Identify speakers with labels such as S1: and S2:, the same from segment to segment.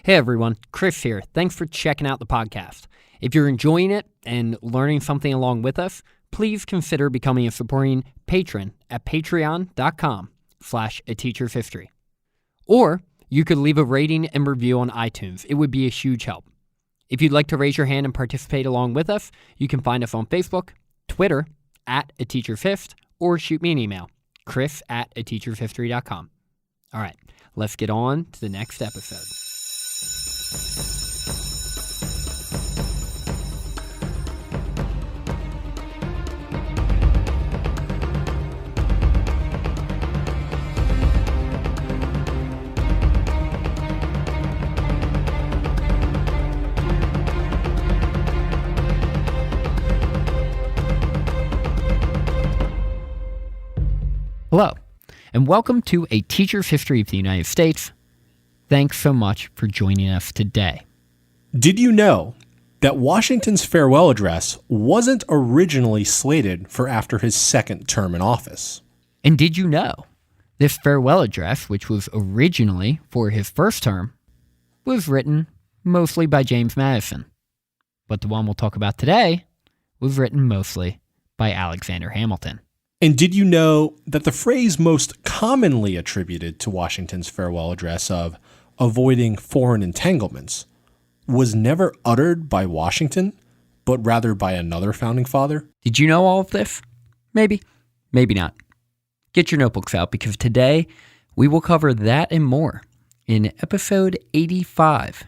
S1: Hey everyone, Chris here. Thanks for checking out the podcast. If you're enjoying it and learning something along with us, please consider becoming a supporting patron at patreon.com/ateachershistory. Or you could leave a rating and review on iTunes. It would be a huge help. If you'd like to raise your hand and participate along with us, you can find us on Facebook, Twitter, @ateachershistory, or shoot me an email, chris@ateachershistory.com. All right, let's get on to the next episode. Hello, and welcome to A Teacher's History of the United States. Thanks so much for joining us today.
S2: Did you know that Washington's farewell address wasn't originally slated for after his second term in office?
S1: And did you know this farewell address, which was originally for his first term, was written mostly by James Madison, but the one we'll talk about today was written mostly by Alexander Hamilton.
S2: And did you know that the phrase most commonly attributed to Washington's farewell address of avoiding foreign entanglements was never uttered by Washington, but rather by another founding father?
S1: Did you know all of this? Maybe, maybe not. Get your notebooks out because today we will cover that and more in episode 85,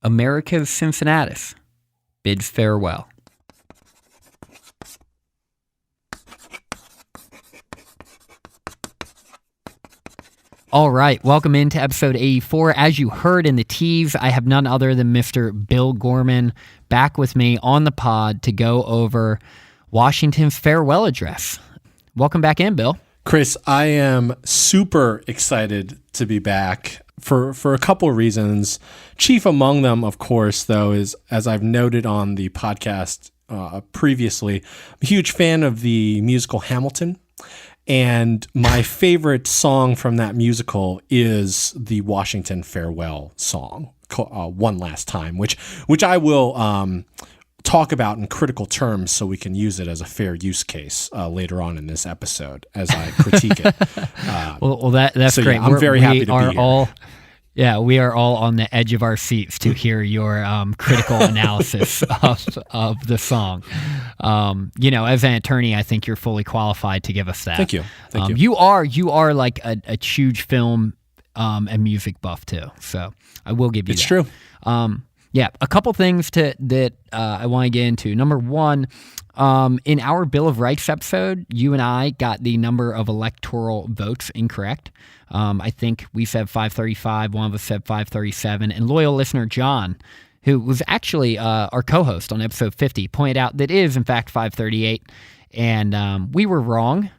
S1: America's Cincinnatus Bids Farewell. All right, welcome into episode 84. As you heard in the tease, I have none other than Mr. Bill Gorman back with me on the pod to go over Washington's farewell address. Welcome back in, Bill.
S2: Chris, I am super excited to be back for a couple of reasons. Chief among them, of course, though, is, as I've noted on the podcast previously, I'm a huge fan of the musical Hamilton. And my favorite song from that musical is the Washington farewell song, One Last Time, which I will talk about in critical terms so we can use it as a fair use case later on in this episode as I critique it.
S1: Well, that's
S2: so
S1: great.
S2: Yeah, I'm very happy to be here.
S1: We are all on the edge of our seats to hear your critical analysis of the song. As an attorney, I think you're fully qualified to give us that.
S2: Thank you. Thank you.
S1: You are like a huge film and music buff too. So I will give you that.
S2: It's true.
S1: A couple things that I want to get into. Number one, in our Bill of Rights episode, you and I got the number of electoral votes incorrect. I think we said 535, one of us said 537, and loyal listener John, who was actually our co-host on episode 50, pointed out that it is in fact 538, and we were wrong.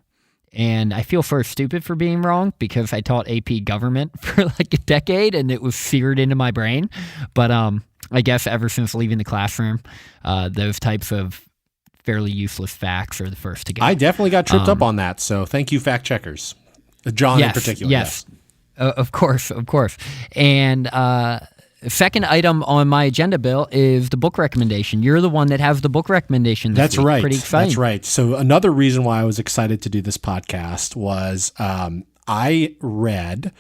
S1: And I feel sort of stupid for being wrong because I taught AP government for like a decade and it was seared into my brain. But I guess ever since leaving the classroom, those types of fairly useless facts are the first to go.
S2: I definitely got tripped up on that, so thank you, fact checkers. John in particular.
S1: Yes. Of course. And second item on my agenda, Bill, is the book recommendation. You're the one that has the book recommendation this
S2: That's
S1: week.
S2: right.
S1: Pretty exciting.
S2: That's right. So another reason why I was excited to do this podcast was I read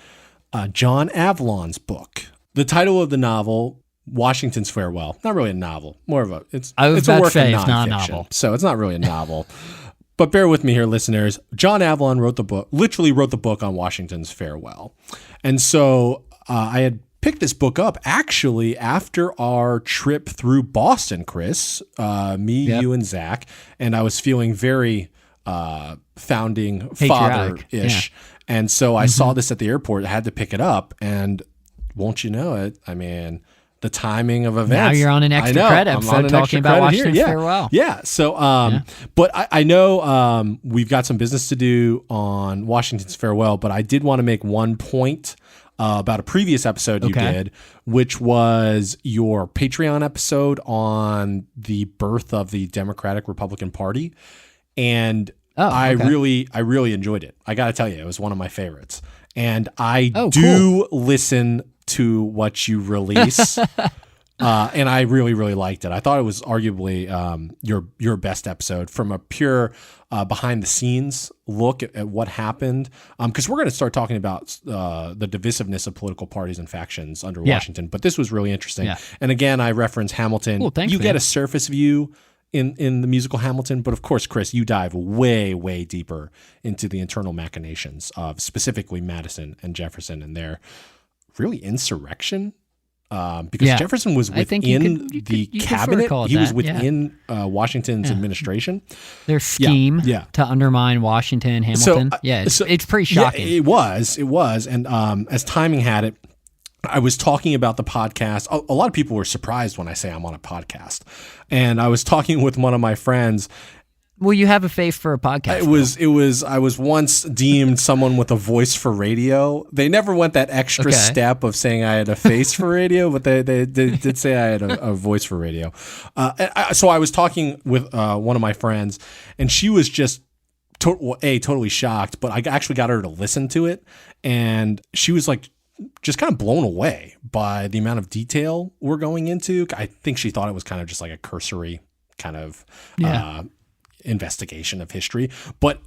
S2: John Avlon's book. The title of the novel, Washington's Farewell. Not really a novel. More of it's a work of nonfiction. So it's not really a novel. But bear with me here, listeners. John Avlon literally wrote the book on Washington's farewell. And so I had picked this book up actually after our trip through Boston, Chris, you and Zach. And I was feeling very founding father-ish. Yeah. And so I saw this at the airport. I had to pick it up. And won't you know it, I mean, the timing of events. Now
S1: you're on an extra credit episode talking about Washington's farewell.
S2: Yeah. So, but I know we've got some business to do on Washington's farewell, but I did want to make one point about a previous episode you did, which was your Patreon episode on the birth of the Democratic Republican Party. And I really enjoyed it. I got to tell you, it was one of my favorites. And I do listen to what you release. And I really, really liked it. I thought it was arguably your best episode from a pure behind the scenes look at what happened. Because we're going to start talking about the divisiveness of political parties and factions under Washington. But this was really interesting. Yeah. And again, I reference Hamilton.
S1: Cool, thanks,
S2: you
S1: man.
S2: get a surface view in the musical Hamilton, but of course, Chris, you dive way, way deeper into the internal machinations of specifically Madison and Jefferson and their really insurrection. Because Jefferson was within the cabinet. He was within Washington's administration.
S1: Their scheme to undermine Washington, Hamilton. It's pretty shocking.
S2: Yeah, it was. And as timing had it, I was talking about the podcast. A lot of people were surprised when I say I'm on a podcast. And I was talking with one of my friends.
S1: Well, you have a face for a podcast.
S2: I was once deemed someone with a voice for radio. They never went that extra step of saying I had a face for radio, but they did say I had a voice for radio. So I was talking with one of my friends, and she was just totally shocked, but I actually got her to listen to it, and she was like just kind of blown away by the amount of detail we're going into. I think she thought it was kind of just like a cursory kind of investigation of history, but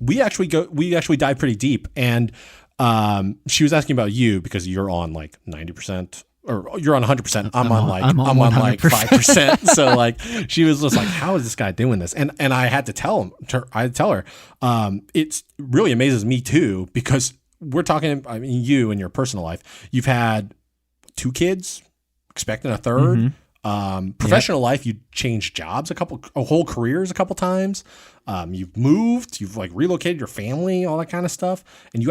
S2: we actually dive pretty deep. And she was asking about you because you're on like 90%, or you're on 100%. I'm on like 5%. So like she was just like, how is this guy doing this? And I had to tell her, it really amazes me too, because we're talking, I mean, you in your personal life, you've had 2 kids, expecting a third. Mm-hmm. Professional life, you changed jobs whole careers a couple times. You've moved, you've like relocated your family, all that kind of stuff. And you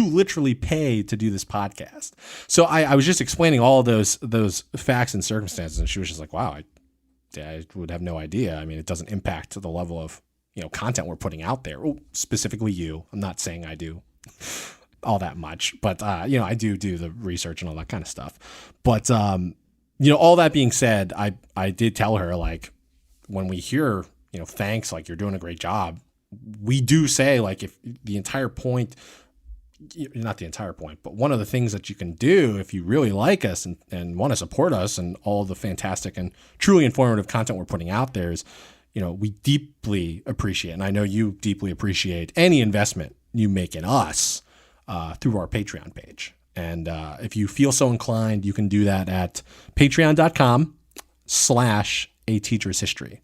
S2: literally pay to do this podcast. So I was just explaining all of those facts and circumstances. And she was just like, wow, I would have no idea. I mean, it doesn't impact the level of, content we're putting out there. Oh, specifically you. I'm not saying I do all that much, but, I do the research and all that kind of stuff. But, all that being said, I did tell her, like, when we hear, thanks, like you're doing a great job, we do say, like, if the entire point, not the entire point, but one of the things that you can do if you really like us and want to support us and all the fantastic and truly informative content we're putting out there is, we deeply appreciate, and I know you deeply appreciate any investment you make in us through our Patreon page. And if you feel so inclined, you can do that at patreon.com/ateachershistory.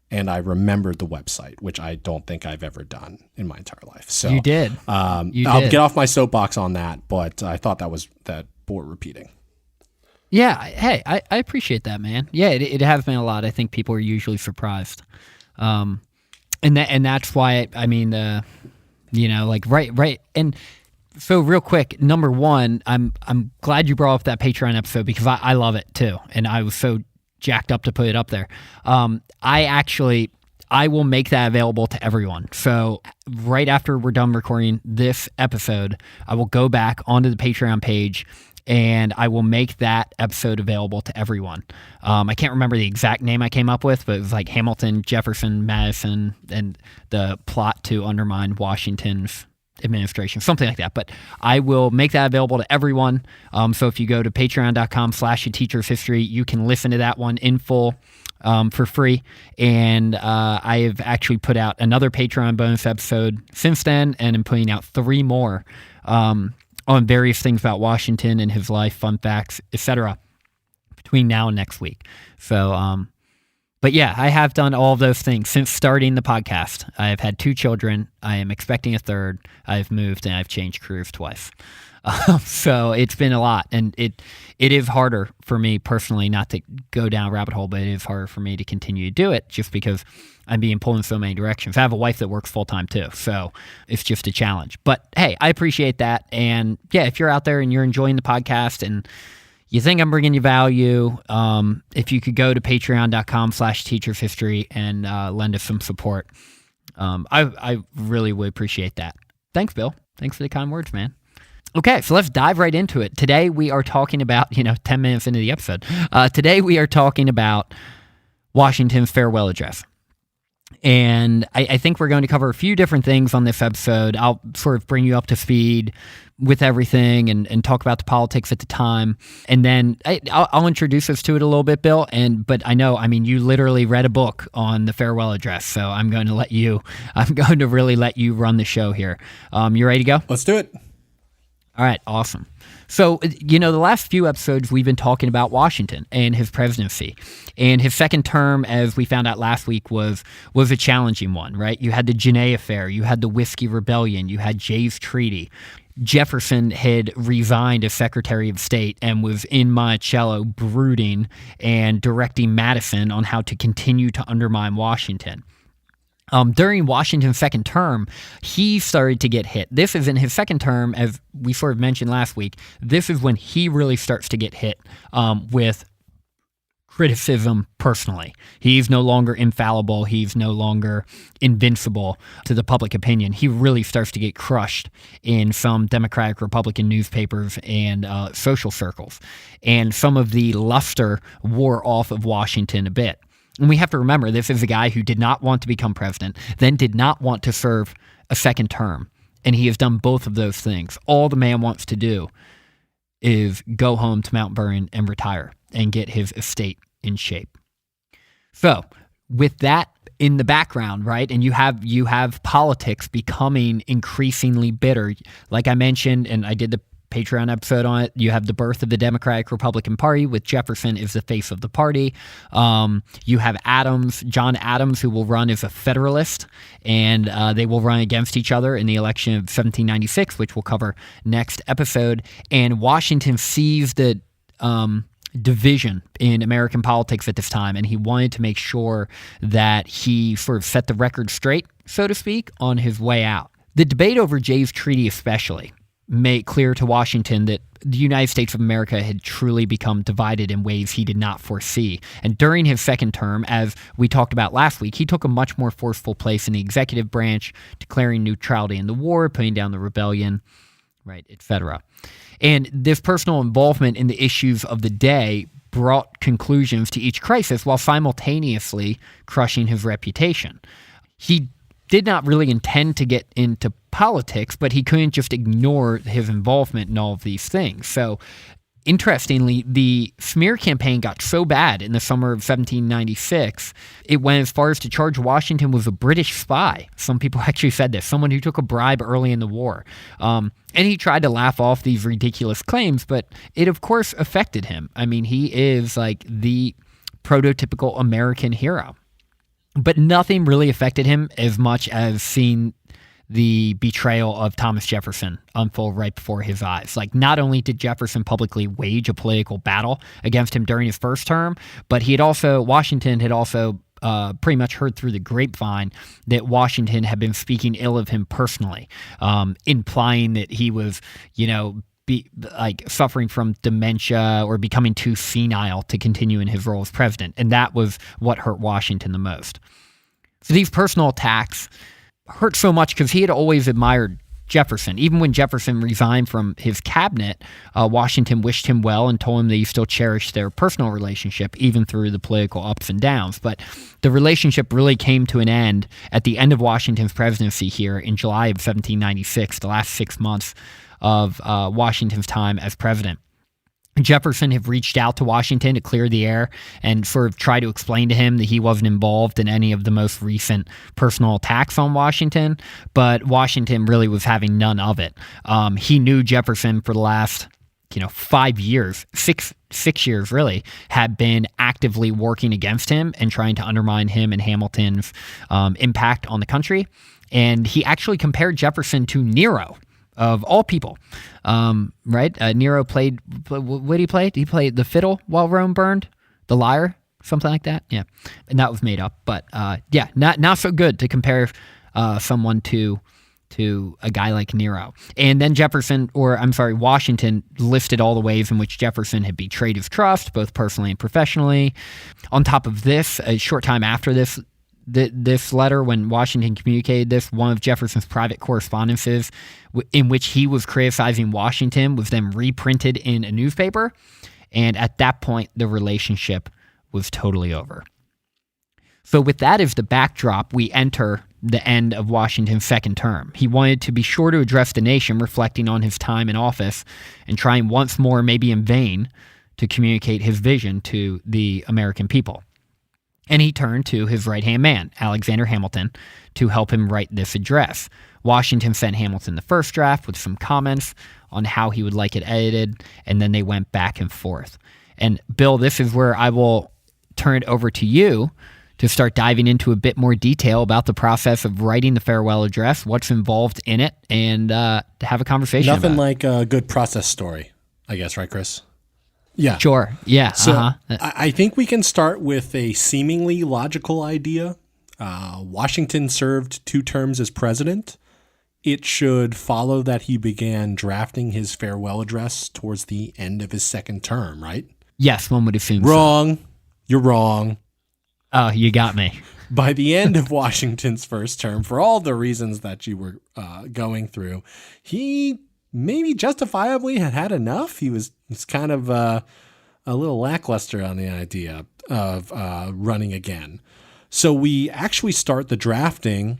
S2: And I remembered the website, which I don't think I've ever done in my entire life. So
S1: you did.
S2: I'll get off my soapbox on that, but I thought that bore repeating.
S1: Yeah. Hey, I appreciate that, man. Yeah, it has been a lot. I think people are usually surprised. And that's why, I mean, right. And so real quick, number one, I'm glad you brought up that Patreon episode because I love it too. And I was so jacked up to put it up there. I will make that available to everyone. So right after we're done recording this episode, I will go back onto the Patreon page and I will make that episode available to everyone. I can't remember the exact name I came up with, but it was like Hamilton, Jefferson, Madison, and the plot to undermine Washington's administration, something like that. But I will make that available to everyone. So if you go to patreon.com/ateachershistory, you can listen to that one in full for free. And I have actually put out another Patreon bonus episode since then, and I'm putting out 3 more on various things about Washington and his life, fun facts, etc. between now and next week. So, but yeah, I have done all of those things since starting the podcast. I have had 2 children. I am expecting a third. I've moved and I've changed careers twice. So it's been a lot, and it is harder for me personally not to go down a rabbit hole, but it is harder for me to continue to do it just because I'm being pulled in so many directions. I have a wife that works full time too, so it's just a challenge. But hey, I appreciate that, and yeah, if you're out there and you're enjoying the podcast and you think I'm bringing you value, if you could go to patreon.com/teachershistory and lend us some support, I really would appreciate that. Thanks, Bill. Thanks for the kind words, man. Okay, so let's dive right into it. Today we are talking about, 10 minutes into the episode, today we are talking about Washington's farewell address. And I think we're going to cover a few different things on this episode. I'll sort of bring you up to speed with everything and talk about the politics at the time. And then I'll introduce us to it a little bit, Bill. But I know, I mean, you literally read a book on the farewell address, so I'm going to really let you run the show here. You ready to go?
S2: Let's do it.
S1: All right, awesome. So, the last few episodes we've been talking about Washington and his presidency. And his second term, as we found out last week, was a challenging one, right? You had the Genet Affair, you had the Whiskey Rebellion, you had Jay's Treaty. Jefferson had resigned as Secretary of State and was in Monticello brooding and directing Madison on how to continue to undermine Washington. During Washington's second term, he started to get hit. This is in his second term, as we sort of mentioned last week. This is when he really starts to get hit with criticism personally. He's no longer infallible. He's no longer invincible to the public opinion. He really starts to get crushed in some Democratic Republican newspapers and social circles. And some of the luster wore off of Washington a bit. And we have to remember, this is a guy who did not want to become president, then did not want to serve a second term. And he has done both of those things. All the man wants to do is go home to Mount Vernon and retire and get his estate in shape. So with that in the background, right, and you have politics becoming increasingly bitter. Like I mentioned, and I did the Patreon episode on it, you have the birth of the Democratic Republican Party with Jefferson as the face of the party. You have John Adams, who will run as a Federalist, and they will run against each other in the election of 1796, which we'll cover next episode. And Washington sees the division in American politics at this time, and he wanted to make sure that he sort of set the record straight, so to speak, on his way out. The debate over Jay's Treaty especially made clear to Washington that the United States of America had truly become divided in ways he did not foresee. And during his second term, as we talked about last week, he took a much more forceful place in the executive branch, declaring neutrality in the war, putting down the rebellion, right, etc. And this personal involvement in the issues of the day brought conclusions to each crisis while simultaneously crushing his reputation. He did not really intend to get into politics, but he couldn't just ignore his involvement in all of these things. So, interestingly, the smear campaign got so bad in the summer of 1796, it went as far as to charge Washington was a British spy. Some people actually said this, someone who took a bribe early in the war. And he tried to laugh off these ridiculous claims, but it, of course, affected him. I mean, he is like the prototypical American hero. But nothing really affected him as much as seeing the betrayal of Thomas Jefferson unfold right before his eyes. Like, not only did Jefferson publicly wage a political battle against him during his first term, but Washington had also pretty much heard through the grapevine that Washington had been speaking ill of him personally, implying that he was, suffering from dementia or becoming too senile to continue in his role as president. And that was what hurt Washington the most. So these personal attacks hurt so much because he had always admired Jefferson. Even when Jefferson resigned from his cabinet, Washington wished him well and told him that he still cherished their personal relationship, even through the political ups and downs. But the relationship really came to an end at the end of Washington's presidency here in July of 1796, the last 6 months of Washington's time as president. Jefferson had reached out to Washington to clear the air and sort of try to explain to him that he wasn't involved in any of the most recent personal attacks on Washington, but Washington really was having none of it. He knew Jefferson for the last 5 years, six years really, had been actively working against him and trying to undermine him and Hamilton's impact on the country. And he actually compared Jefferson to Nero, of all people, right? Nero played, what did he play? He played the fiddle while Rome burned? The lyre? Something like that? Yeah. And that was made up. But not so good to compare someone to a guy like Nero. And then Washington listed all the ways in which Jefferson had betrayed his trust, both personally and professionally. On top of this, a short time after this letter, when Washington communicated this, one of Jefferson's private correspondences in which he was criticizing Washington was then reprinted in a newspaper. And at that point, the relationship was totally over. So with that as the backdrop, we enter the end of Washington's second term. He wanted to be sure to address the nation, reflecting on his time in office and trying once more, maybe in vain, to communicate his vision to the American people. And he turned to his right-hand man, Alexander Hamilton, to help him write this address. Washington sent Hamilton the first draft with some comments on how he would like it edited, and then they went back and forth. And Bill, this is where I will turn it over to you to start diving into a bit more detail about the process of writing the farewell address, what's involved in it, and to have a conversation
S2: Nothing
S1: about
S2: like a good process story, I guess, right, Chris? Yeah.
S1: Sure. Yeah.
S2: So I think we can start with a seemingly logical idea. Washington served 2 terms as president. It should follow that he began drafting his farewell address towards the end of his second term, right?
S1: Yes, one would assume
S2: Wrong.
S1: so.
S2: You're wrong.
S1: Oh, you got me.
S2: By the end of Washington's first term, for all the reasons that you were going through, he maybe justifiably had enough. He was kind of a little lackluster on the idea of running again. So we actually start the drafting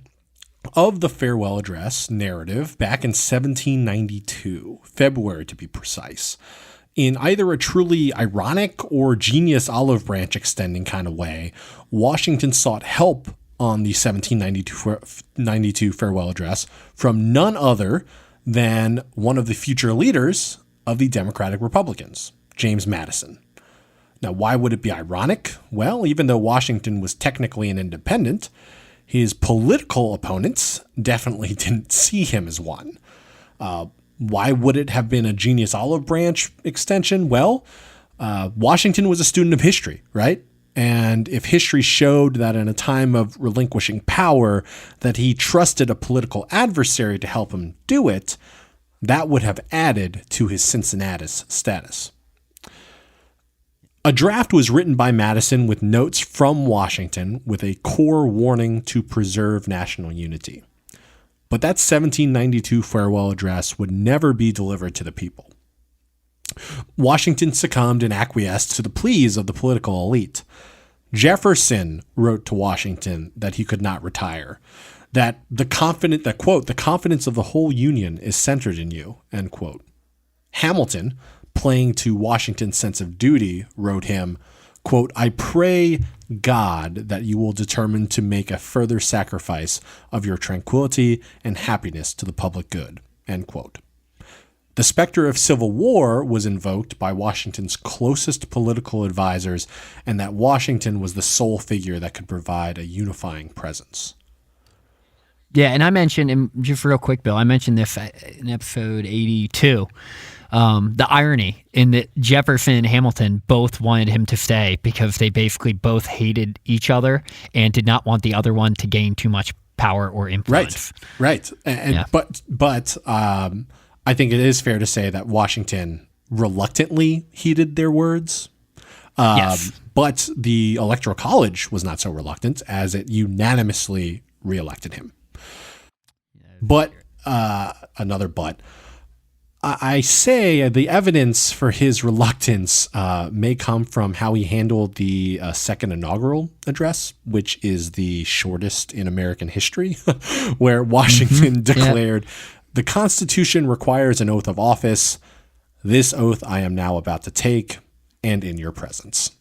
S2: of the farewell address narrative back in 1792, February to be precise, in either a truly ironic or genius olive branch extending kind of way. Washington sought help on the 1792 farewell address from none other than one of the future leaders of the Democratic Republicans, James Madison. Now, why would it be ironic? Well, even though Washington was technically an independent, his political opponents definitely didn't see him as one. Why would it have been a genius olive branch extension? Well, Washington was a student of history, right? And if history showed that in a time of relinquishing power that he trusted a political adversary to help him do it, that would have added to his Cincinnatus status. A draft was written by Madison with notes from Washington with a core warning to preserve national unity. But that 1792 farewell address would never be delivered to the people. Washington succumbed and acquiesced to the pleas of the political elite. Jefferson wrote to Washington that he could not retire, that quote, the confidence of the whole Union is centered in you, end quote. Hamilton, playing to Washington's sense of duty, wrote him, quote, I pray God that you will determine to make a further sacrifice of your tranquility and happiness to the public good, end quote. The specter of civil war was invoked by Washington's closest political advisors, and that Washington was the sole figure that could provide a unifying presence.
S1: Yeah, and I mentioned, and just real quick, Bill, I mentioned this in episode 82, the irony in that Jefferson and Hamilton both wanted him to stay because they basically both hated each other and did not want the other one to gain too much power or influence.
S2: Right. And yeah. But I think it is fair to say that Washington reluctantly heeded their words.
S1: Yes.
S2: But the Electoral College was not so reluctant, as it unanimously reelected him. But another but. I say the evidence for his reluctance may come from how he handled the second inaugural address, which is the shortest in American history, where Washington declared, the Constitution requires an oath of office. This oath I am now about to take, and in your presence.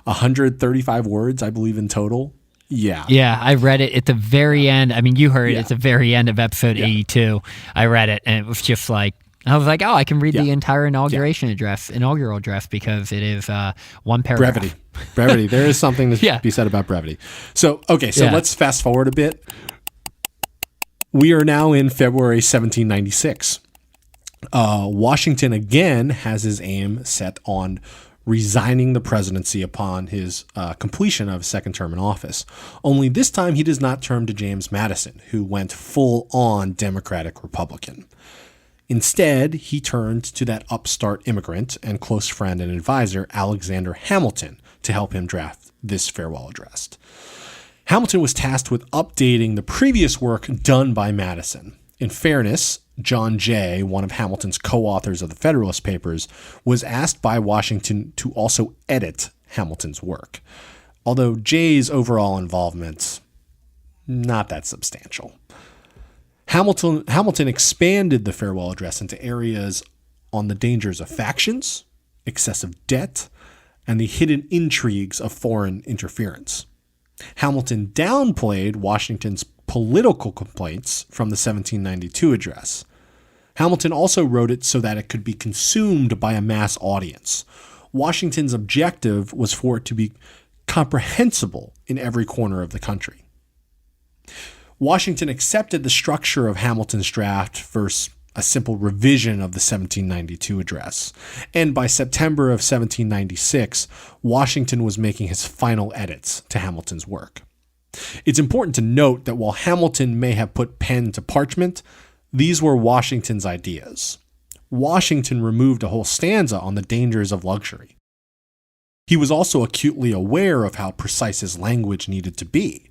S2: 135 words, I believe, in total. Yeah.
S1: Yeah, I read it at the very end. I mean, you heard it at the very end of episode 82. I read it, and it was just like, I was like, oh, I can read the entire inaugural address, because it is one paragraph.
S2: Brevity. There is something to be said about brevity. So let's fast forward a bit. We are now in February 1796. Washington again has his aim set on resigning the presidency upon his completion of his second term in office. Only this time he does not turn to James Madison, who went full-on Democratic Republican. Instead, he turned to that upstart immigrant and close friend and advisor, Alexander Hamilton, to help him draft this farewell address. Hamilton was tasked with updating the previous work done by Madison. In fairness, John Jay, one of Hamilton's co-authors of the Federalist Papers, was asked by Washington to also edit Hamilton's work. although Jay's overall involvement, not that substantial. Hamilton expanded the farewell address into areas on the dangers of factions, excessive debt, and the hidden intrigues of foreign interference. Hamilton downplayed Washington's political complaints from the 1792 address. Hamilton also wrote it so that it could be consumed by a mass audience. Washington's objective was for it to be comprehensible in every corner of the country. Washington accepted the structure of Hamilton's draft versus a simple revision of the 1792 address. And by September of 1796, Washington was making his final edits to Hamilton's work. It's important to note that while Hamilton may have put pen to parchment, these were Washington's ideas. Washington removed a whole stanza on the dangers of luxury. He was also acutely aware of how precise his language needed to be,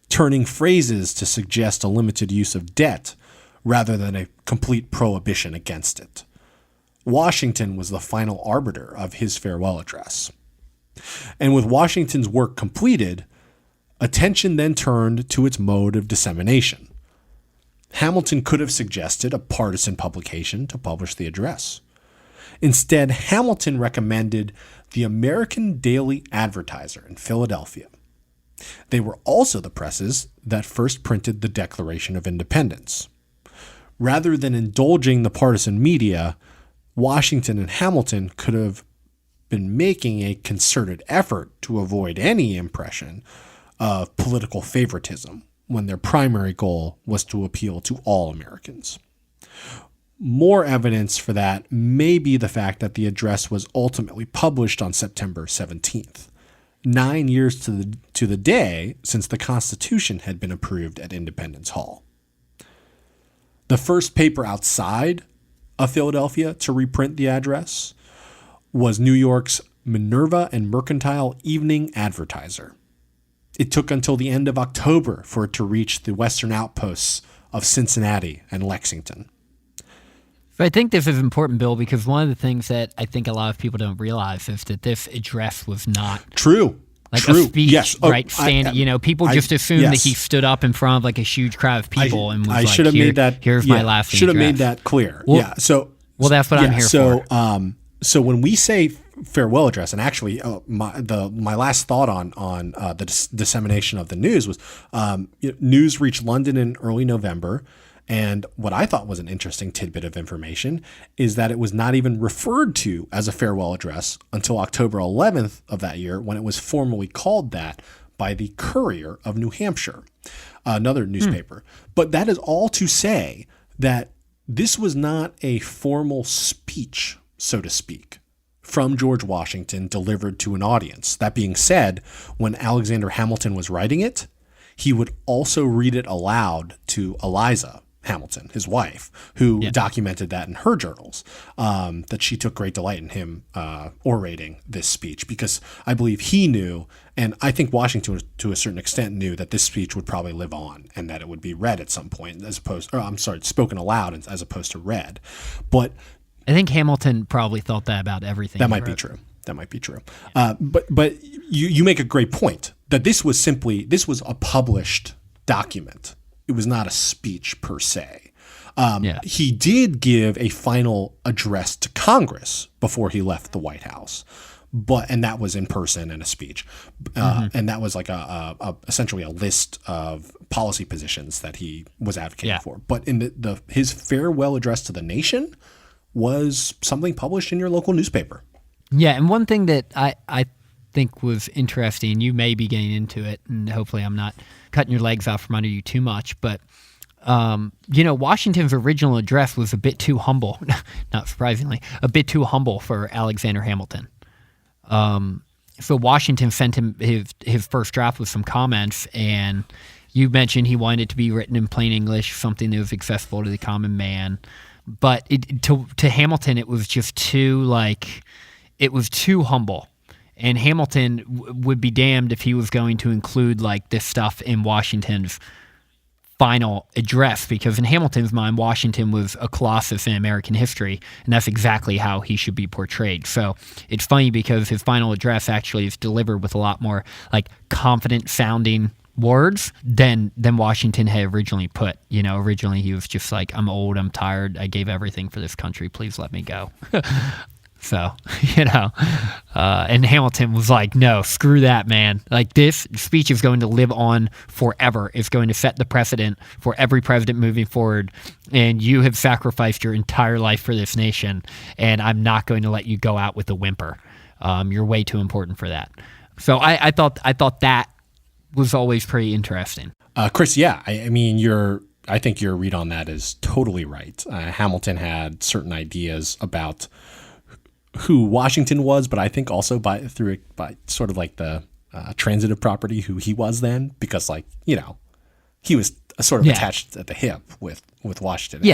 S2: turning phrases to suggest a limited use of debt rather than a complete prohibition against it. Washington was the final arbiter of his farewell address. And with Washington's work completed, attention then turned to its mode of dissemination. Hamilton could have suggested a partisan publication to publish the address. Instead, Hamilton recommended the American Daily Advertiser in Philadelphia. They were also the presses that first printed the Declaration of Independence. Rather than indulging the partisan media, Washington and Hamilton could have been making a concerted effort to avoid any impression of political favoritism when their primary goal was to appeal to all Americans. More evidence for that may be the fact that the address was ultimately published on September 17th, 9 years to the day since the Constitution had been approved at Independence Hall. The first paper outside of Philadelphia to reprint the address was New York's Minerva and Mercantile Evening Advertiser. It took until the end of October for it to reach the western outposts of Cincinnati and Lexington.
S1: I think this is important, Bill, because one of the things that I think a lot of people don't realize is that this address was not
S2: true.
S1: A speech,
S2: yes.
S1: right? People just assume that he stood up in front of like a huge crowd of people and was
S2: should have made that.
S1: Here's my last.
S2: Should have made that clear.
S1: Well, that's what I'm here for.
S2: So when we say farewell address, and actually, my last thought on the dissemination of the news was news reached London in early November. And what I thought was an interesting tidbit of information is that it was not even referred to as a farewell address until October 11th of that year, when it was formally called that by the Courier of New Hampshire, another newspaper. But that is all to say that this was not a formal speech, so to speak, from George Washington delivered to an audience. That being said, when Alexander Hamilton was writing it, he would also read it aloud to Eliza Hamilton, his wife, who documented that in her journals, that she took great delight in him orating this speech, because I believe he knew, and I think Washington to a certain extent knew, that this speech would probably live on and that it would be read at some point, spoken aloud as opposed to read. But
S1: I think Hamilton probably thought that about everything.
S2: That might be true. But you make a great point that this was a published document. It was not a speech per se. He did give a final address to Congress before he left the White House, and that was in person and a speech, and that was like essentially a list of policy positions that he was advocating for. But in his farewell address to the nation was something published in your local newspaper. Yeah,
S1: and one thing that I think was interesting, you may be getting into it, and hopefully I'm not cutting your legs out from under you too much, but Washington's original address was a bit too humble, not surprisingly, a bit too humble for Alexander Hamilton. So Washington sent him his first draft with some comments, and you mentioned he wanted it to be written in plain English, something that was accessible to the common man. But to Hamilton, it was just too humble. And Hamilton would be damned if he was going to include like this stuff in Washington's final address, because in Hamilton's mind, Washington was a colossus in American history, and that's exactly how he should be portrayed. So it's funny because his final address actually is delivered with a lot more like confident sounding words than Washington had originally put. Originally he was just like, I'm old, I'm tired, I gave everything for this country, please let me go. So, and Hamilton was like, no, screw that, man. Like, this speech is going to live on forever. It's going to set the precedent for every president moving forward. And you have sacrificed your entire life for this nation. And I'm not going to let you go out with a whimper. You're way too important for that. So I thought that was always pretty interesting.
S2: Chris, yeah, I think your read on that is totally right. Hamilton had certain ideas about who Washington was, but I think also by sort of like the transitive property who he was then, because he was sort of attached at the hip with Washington.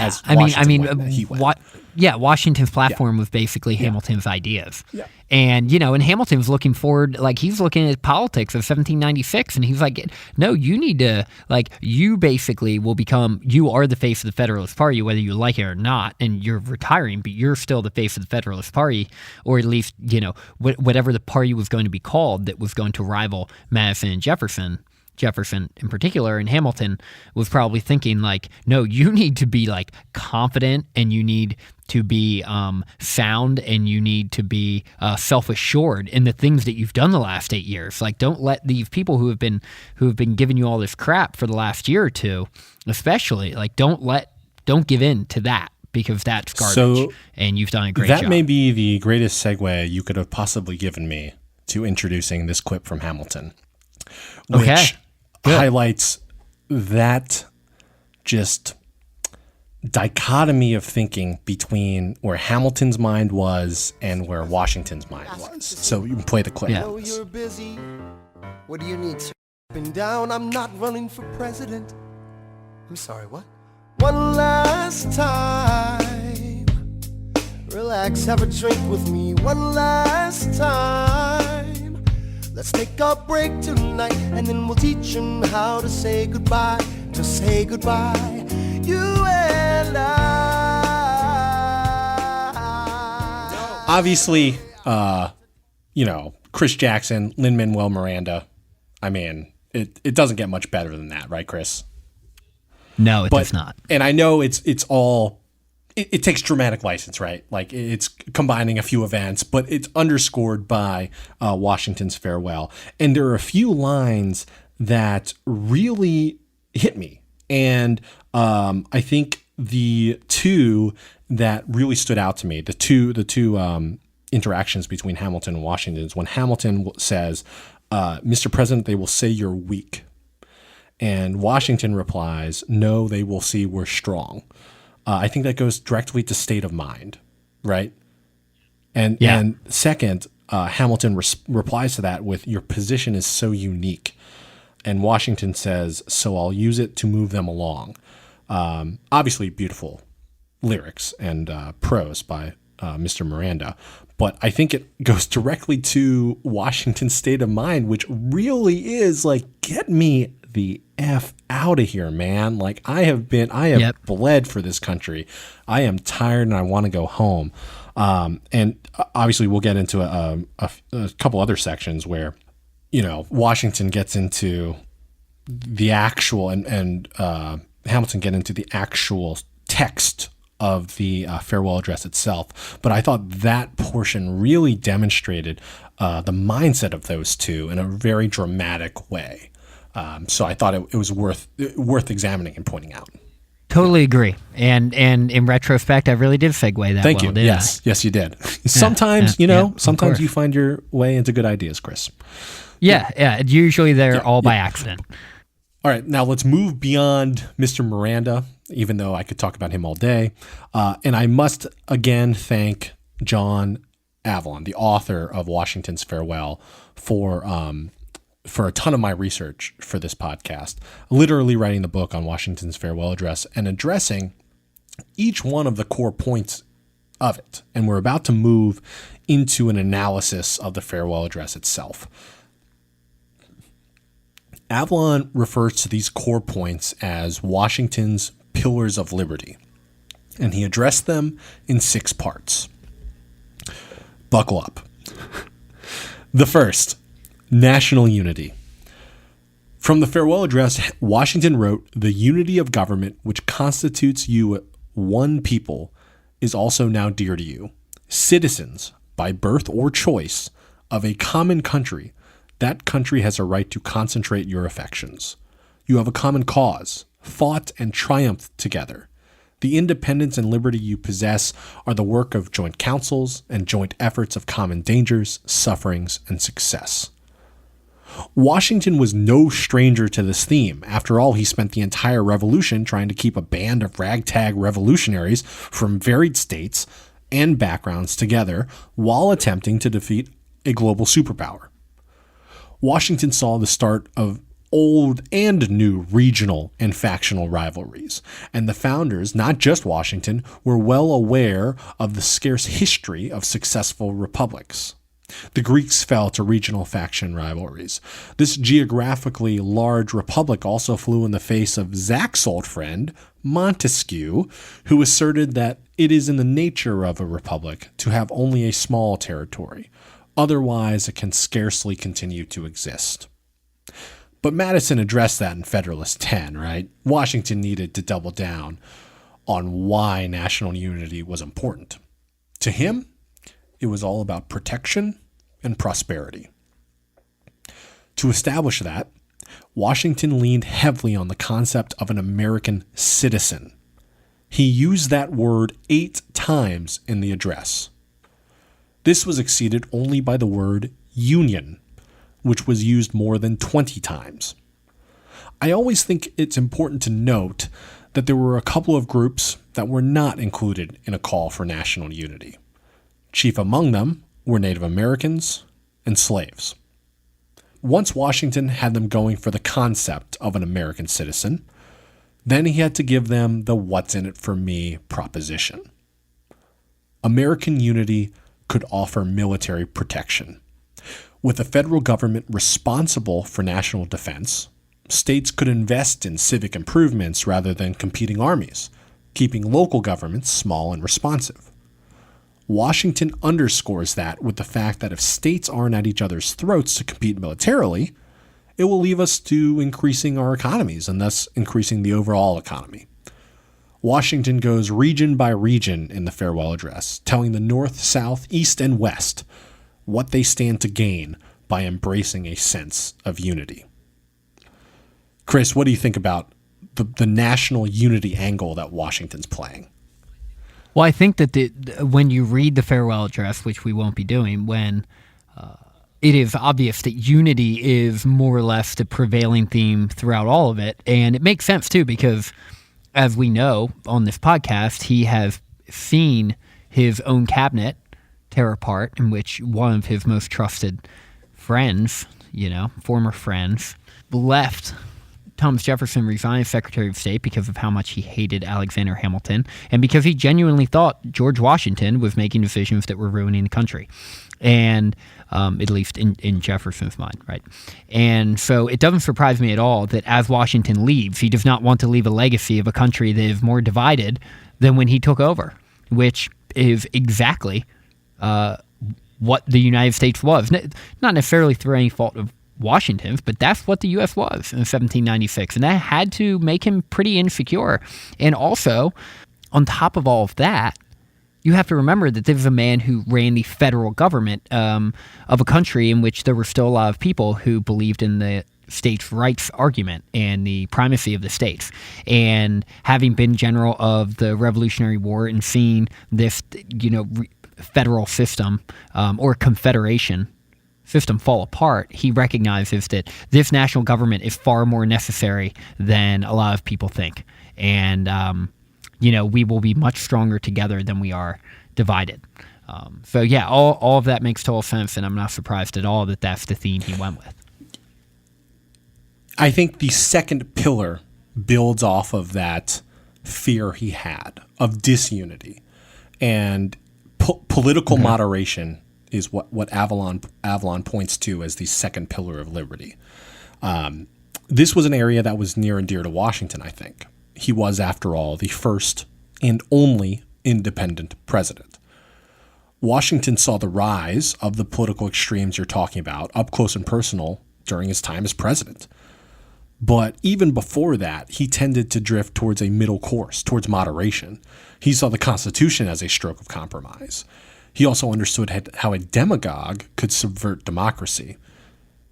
S1: Yeah, Washington's platform was basically Hamilton's ideas. Yeah. And, and Hamilton's looking forward, like he's looking at politics of 1796, and he's like, no, you need to, like, you basically you are the face of the Federalist Party, whether you like it or not, and you're retiring, but you're still the face of the Federalist Party, or at least, whatever the party was going to be called that was going to rival Madison and Jefferson in particular. And Hamilton was probably thinking like, no, you need to be like confident, and you need to be sound, and you need to be self-assured in the things that you've done the last 8 years. Like, don't let these people who have been giving you all this crap for the last year or two, especially, like, don't give in to that, because that's garbage. And you've done a great job.
S2: That may be the greatest segue you could have possibly given me to introducing this clip from Hamilton, which highlights that just dichotomy of thinking between where Hamilton's mind was and where Washington's mind was. So you can play the clip.
S3: Yeah. I know you're busy. What do you need, sir? Up and down, I'm not running for president. I'm sorry, what? One last time. Relax, have a drink with me. One last time. Let's take a break tonight, and then we'll teach them how to say goodbye. To say goodbye, you and I.
S2: Obviously, Chris Jackson, Lin-Manuel Miranda. I mean, it doesn't get much better than that, right, Chris?
S1: No, it does not.
S2: And I know it's all. It takes dramatic license, right? Like, it's combining a few events, but it's underscored by Washington's farewell. And there are a few lines that really hit me. And I think the two that really stood out to me, the two interactions between Hamilton and Washington, is when Hamilton says, Mr. President, they will say you're weak. And Washington replies, no, they will see we're strong. I think that goes directly to state of mind, right? And second, Hamilton replies to that with, your position is so unique. And Washington says, so I'll use it to move them along. Obviously beautiful lyrics and prose by Mr. Miranda. But I think it goes directly to Washington's state of mind, which really is like, get me the F out of here, man. Like, I have bled for this country. I am tired and I want to go home. And obviously we'll get into a couple other sections where, Washington gets into the actual and Hamilton get into the actual text of the farewell address itself. But I thought that portion really demonstrated the mindset of those two in a very dramatic way. So I thought it was worth examining and pointing out.
S1: Totally agree. And in retrospect, I really did segue that
S2: Thank
S1: well,
S2: you. Yes, you did. Sometimes, sometimes you find your way into good ideas, Chris.
S1: Yeah. Usually they're all by accident.
S2: All right, now let's move beyond Mr. Miranda, even though I could talk about him all day. And I must again thank John Avalon, the author of Washington's Farewell, for a ton of my research for this podcast, literally writing the book on Washington's farewell address and addressing each one of the core points of it. And we're about to move into an analysis of the farewell address itself. Avalon refers to these core points as Washington's pillars of liberty, and he addressed them in 6 parts. Buckle up. The first, national unity. From the farewell address, Washington wrote, "The unity of government which constitutes you one people is also now dear to you. Citizens, by birth or choice, of a common country, that country has a right to concentrate your affections. You have a common cause, fought and triumphed together. The independence and liberty you possess are the work of joint councils and joint efforts of common dangers, sufferings, and success." Washington was no stranger to this theme. After all, he spent the entire Revolution trying to keep a band of ragtag revolutionaries from varied states and backgrounds together while attempting to defeat a global superpower. Washington saw the start of old and new regional and factional rivalries, and the founders, not just Washington, were well aware of the scarce history of successful republics. The Greeks fell to regional faction rivalries. This geographically large republic also flew in the face of Zach's old friend, Montesquieu, who asserted that it is in the nature of a republic to have only a small territory. Otherwise, it can scarcely continue to exist. But Madison addressed that in Federalist 10, right? Washington needed to double down on why national unity was important. To him, it was all about protection and prosperity. To establish that, Washington leaned heavily on the concept of an American citizen. He used that word 8 times in the address. This was exceeded only by the word union, which was used more than 20 times. I always think it's important to note that there were a couple of groups that were not included in a call for national unity. Chief among them were Native Americans and slaves. Once Washington had them going for the concept of an American citizen, then he had to give them the "what's in it for me" proposition. American unity could offer military protection. With the federal government responsible for national defense, states could invest in civic improvements rather than competing armies, keeping local governments small and responsive. Washington underscores that with the fact that if states aren't at each other's throats to compete militarily, it will leave us to increasing our economies and thus increasing the overall economy. Washington goes region by region in the farewell address, telling the North, South, East, and West what they stand to gain by embracing a sense of unity. Chris, what do you think about the national unity angle that Washington's playing?
S1: Well, I think that when you read the farewell address, which we won't be doing, when it is obvious that unity is more or less the prevailing theme throughout all of it. And it makes sense, too, because as we know on this podcast, he has seen his own cabinet tear apart, in which one of his most trusted friends, former friends, left. Thomas Jefferson resigned as Secretary of State because of how much he hated Alexander Hamilton and because he genuinely thought George Washington was making decisions that were ruining the country. And at least in Jefferson's mind, right? And so it doesn't surprise me at all that as Washington leaves, he does not want to leave a legacy of a country that is more divided than when he took over, which is exactly what the United States was. Not necessarily through any fault of Washington's, but that's what the U.S. was in 1796, and that had to make him pretty insecure. And also, on top of all of that, you have to remember that this is a man who ran the federal government of a country in which there were still a lot of people who believed in the states' rights argument and the primacy of the states. And having been general of the Revolutionary War and seeing this, federal system or confederation system fall apart, he recognizes that this national government is far more necessary than a lot of people think. And we will be much stronger together than we are divided. All of that makes total sense, and I'm not surprised at all that that's the theme he went with.
S2: I think the second pillar builds off of that fear he had of disunity, and political moderation is what Avalon points to as the second pillar of liberty. This was an area that was near and dear to Washington, I think. He was, after all, the first and only independent president. Washington saw the rise of the political extremes you're talking about up close and personal during his time as president. But even before that, he tended to drift towards a middle course, towards moderation. He saw the Constitution as a stroke of compromise. He also understood how a demagogue could subvert democracy.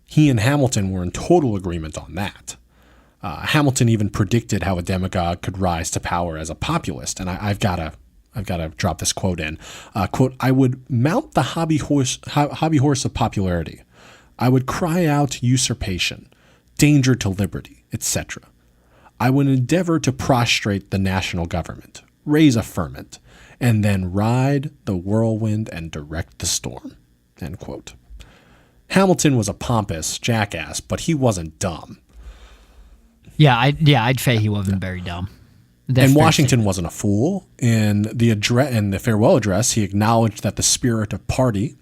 S2: He and Hamilton were in total agreement on that. Hamilton even predicted how a demagogue could rise to power as a populist, and I've got to drop this quote in. Quote, "I would mount the hobby horse of popularity. I would cry out usurpation, danger to liberty, etc. I would endeavor to prostrate the national government, raise a ferment, and then ride the whirlwind and direct the storm." End quote. Hamilton was a pompous jackass, but he wasn't dumb.
S1: I'd say he wasn't very dumb.
S2: And Washington wasn't a fool. In the farewell address, he acknowledged that the spirit of party,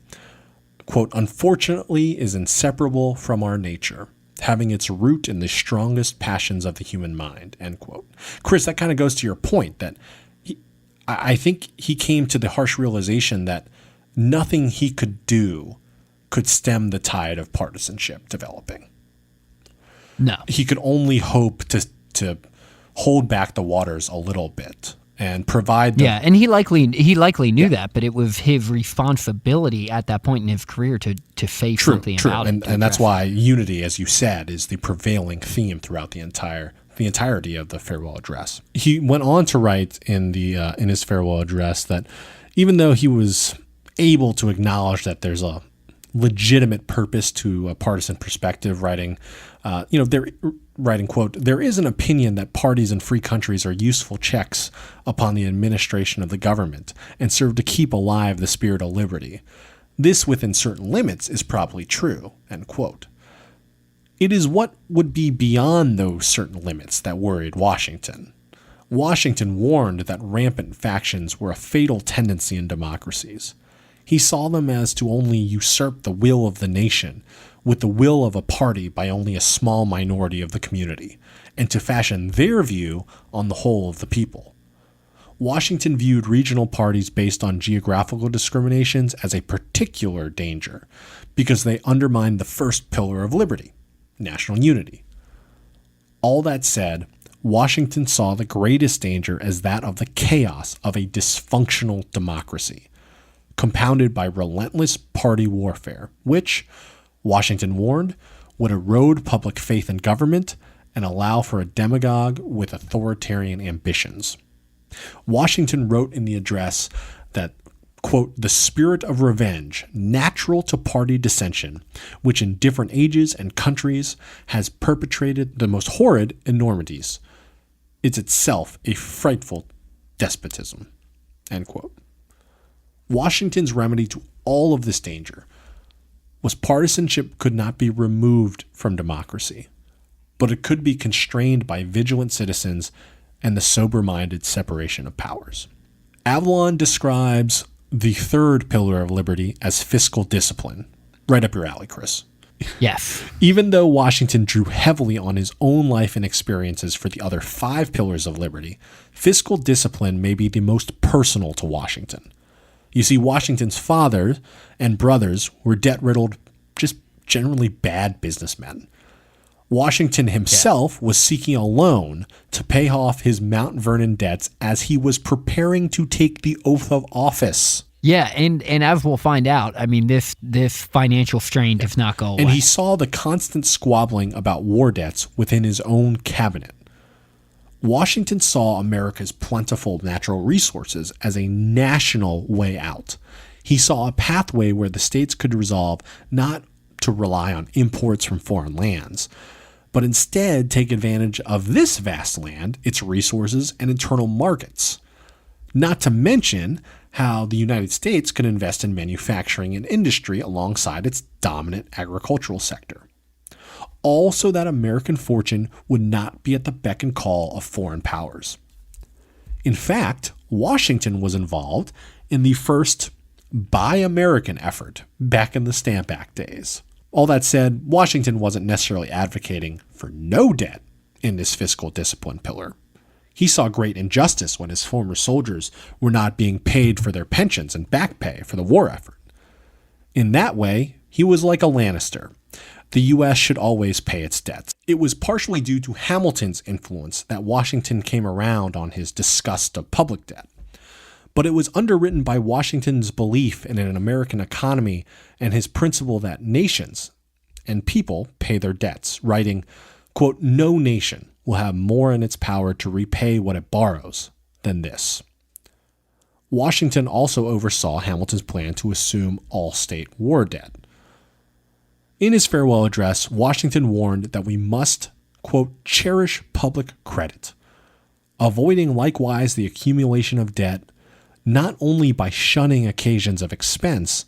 S2: quote, "unfortunately is inseparable from our nature, having its root in the strongest passions of the human mind," end quote. Chris, that kind of goes to your point that I think he came to the harsh realization that nothing he could do could stem the tide of partisanship developing.
S1: No.
S2: He could only hope to hold back the waters a little bit and provide
S1: and he likely knew that, but it was his responsibility at that point in his career to say something about it.
S2: And that's why unity, as you said, is the prevailing theme throughout the entirety of the farewell address. He went on to write in his farewell address that even though he was able to acknowledge that there's a legitimate purpose to a partisan perspective, writing, quote, "There is an opinion that parties in free countries are useful checks upon the administration of the government and serve to keep alive the spirit of liberty. This, within certain limits, is probably true," end quote. It is what would be beyond those certain limits that worried Washington. Washington warned that rampant factions were a fatal tendency in democracies. He saw them as to only usurp the will of the nation with the will of a party by only a small minority of the community, and to fashion their view on the whole of the people. Washington viewed regional parties based on geographical discriminations as a particular danger because they undermined the first pillar of liberty, national unity. All that said, Washington saw the greatest danger as that of the chaos of a dysfunctional democracy, compounded by relentless party warfare, which, Washington warned, would erode public faith in government and allow for a demagogue with authoritarian ambitions. Washington wrote in the address that, quote, "the spirit of revenge, natural to party dissension, which in different ages and countries has perpetrated the most horrid enormities, is itself a frightful despotism," end quote. Washington's remedy to all of this danger was partisanship could not be removed from democracy, but it could be constrained by vigilant citizens and the sober-minded separation of powers. Avalon describes the third pillar of liberty as fiscal discipline. Right up your alley, Chris.
S1: Yes.
S2: Even though Washington drew heavily on his own life and experiences for the other 5 pillars of liberty, fiscal discipline may be the most personal to Washington. You see, Washington's father and brothers were debt-riddled, just generally bad businessmen. Washington himself was seeking a loan to pay off his Mount Vernon debts as he was preparing to take the oath of office.
S1: Yeah, and as we'll find out, I mean, this financial strain does not go away.
S2: And he saw the constant squabbling about war debts within his own cabinet. Washington saw America's plentiful natural resources as a national way out. He saw a pathway where the states could resolve not to rely on imports from foreign lands, but instead take advantage of this vast land, its resources, and internal markets. Not to mention how the United States could invest in manufacturing and industry alongside its dominant agricultural sector. All so that American fortune would not be at the beck and call of foreign powers. In fact, Washington was involved in the first Buy American effort back in the Stamp Act days. All that said, Washington wasn't necessarily advocating for no debt in this fiscal discipline pillar. He saw great injustice when his former soldiers were not being paid for their pensions and back pay for the war effort. In that way, he was like a Lannister. The U.S. should always pay its debts. It was partially due to Hamilton's influence that Washington came around on his disgust of public debt. But it was underwritten by Washington's belief in an American economy and his principle that nations and people pay their debts, writing, quote, "No nation will have more in its power to repay what it borrows than this." Washington also oversaw Hamilton's plan to assume all state war debt. In his farewell address, Washington warned that we must, quote, "cherish public credit, avoiding likewise the accumulation of debt, not only by shunning occasions of expense,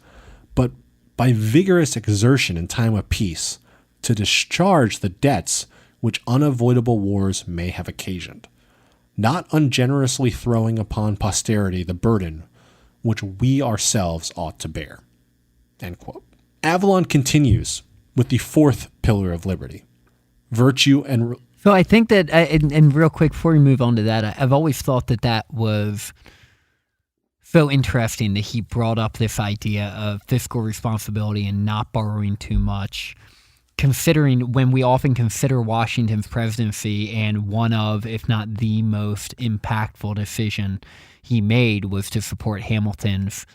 S2: but by vigorous exertion in time of peace, to discharge the debts which unavoidable wars may have occasioned, not ungenerously throwing upon posterity the burden which we ourselves ought to bear." End quote. Avalon continues with the fourth pillar of liberty, virtue and...
S1: So I think that, and real quick before we move on to that, I've always thought that that was so interesting that he brought up this idea of fiscal responsibility and not borrowing too much, considering when we often consider Washington's presidency, and one of, if not the most impactful decision he made was to support Hamilton's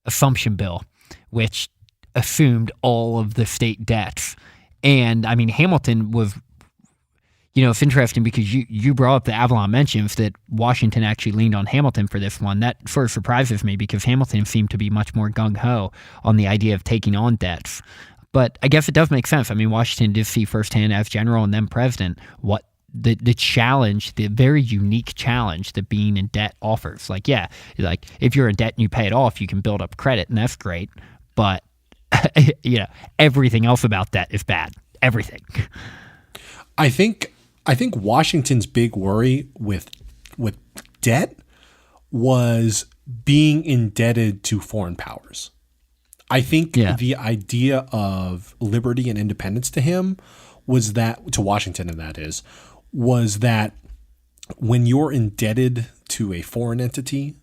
S1: assumption bill, which assumed all of the state debts. And I mean, Hamilton was, it's interesting because you brought up the Avalon mentions that Washington actually leaned on Hamilton for this one. That sort of surprises me because Hamilton seemed to be much more gung-ho on the idea of taking on debts. But I guess it does make sense. I mean, Washington did see firsthand as general and then president what the challenge, the very unique challenge that being in debt offers. Like, yeah, like if you're in debt and you pay it off, you can build up credit, and that's great. But everything else about that is bad. Everything.
S2: I think Washington's big worry with debt was being indebted to foreign powers. I think the idea of liberty and independence to him was that, to Washington, and that is, was that when you're indebted to a foreign entity,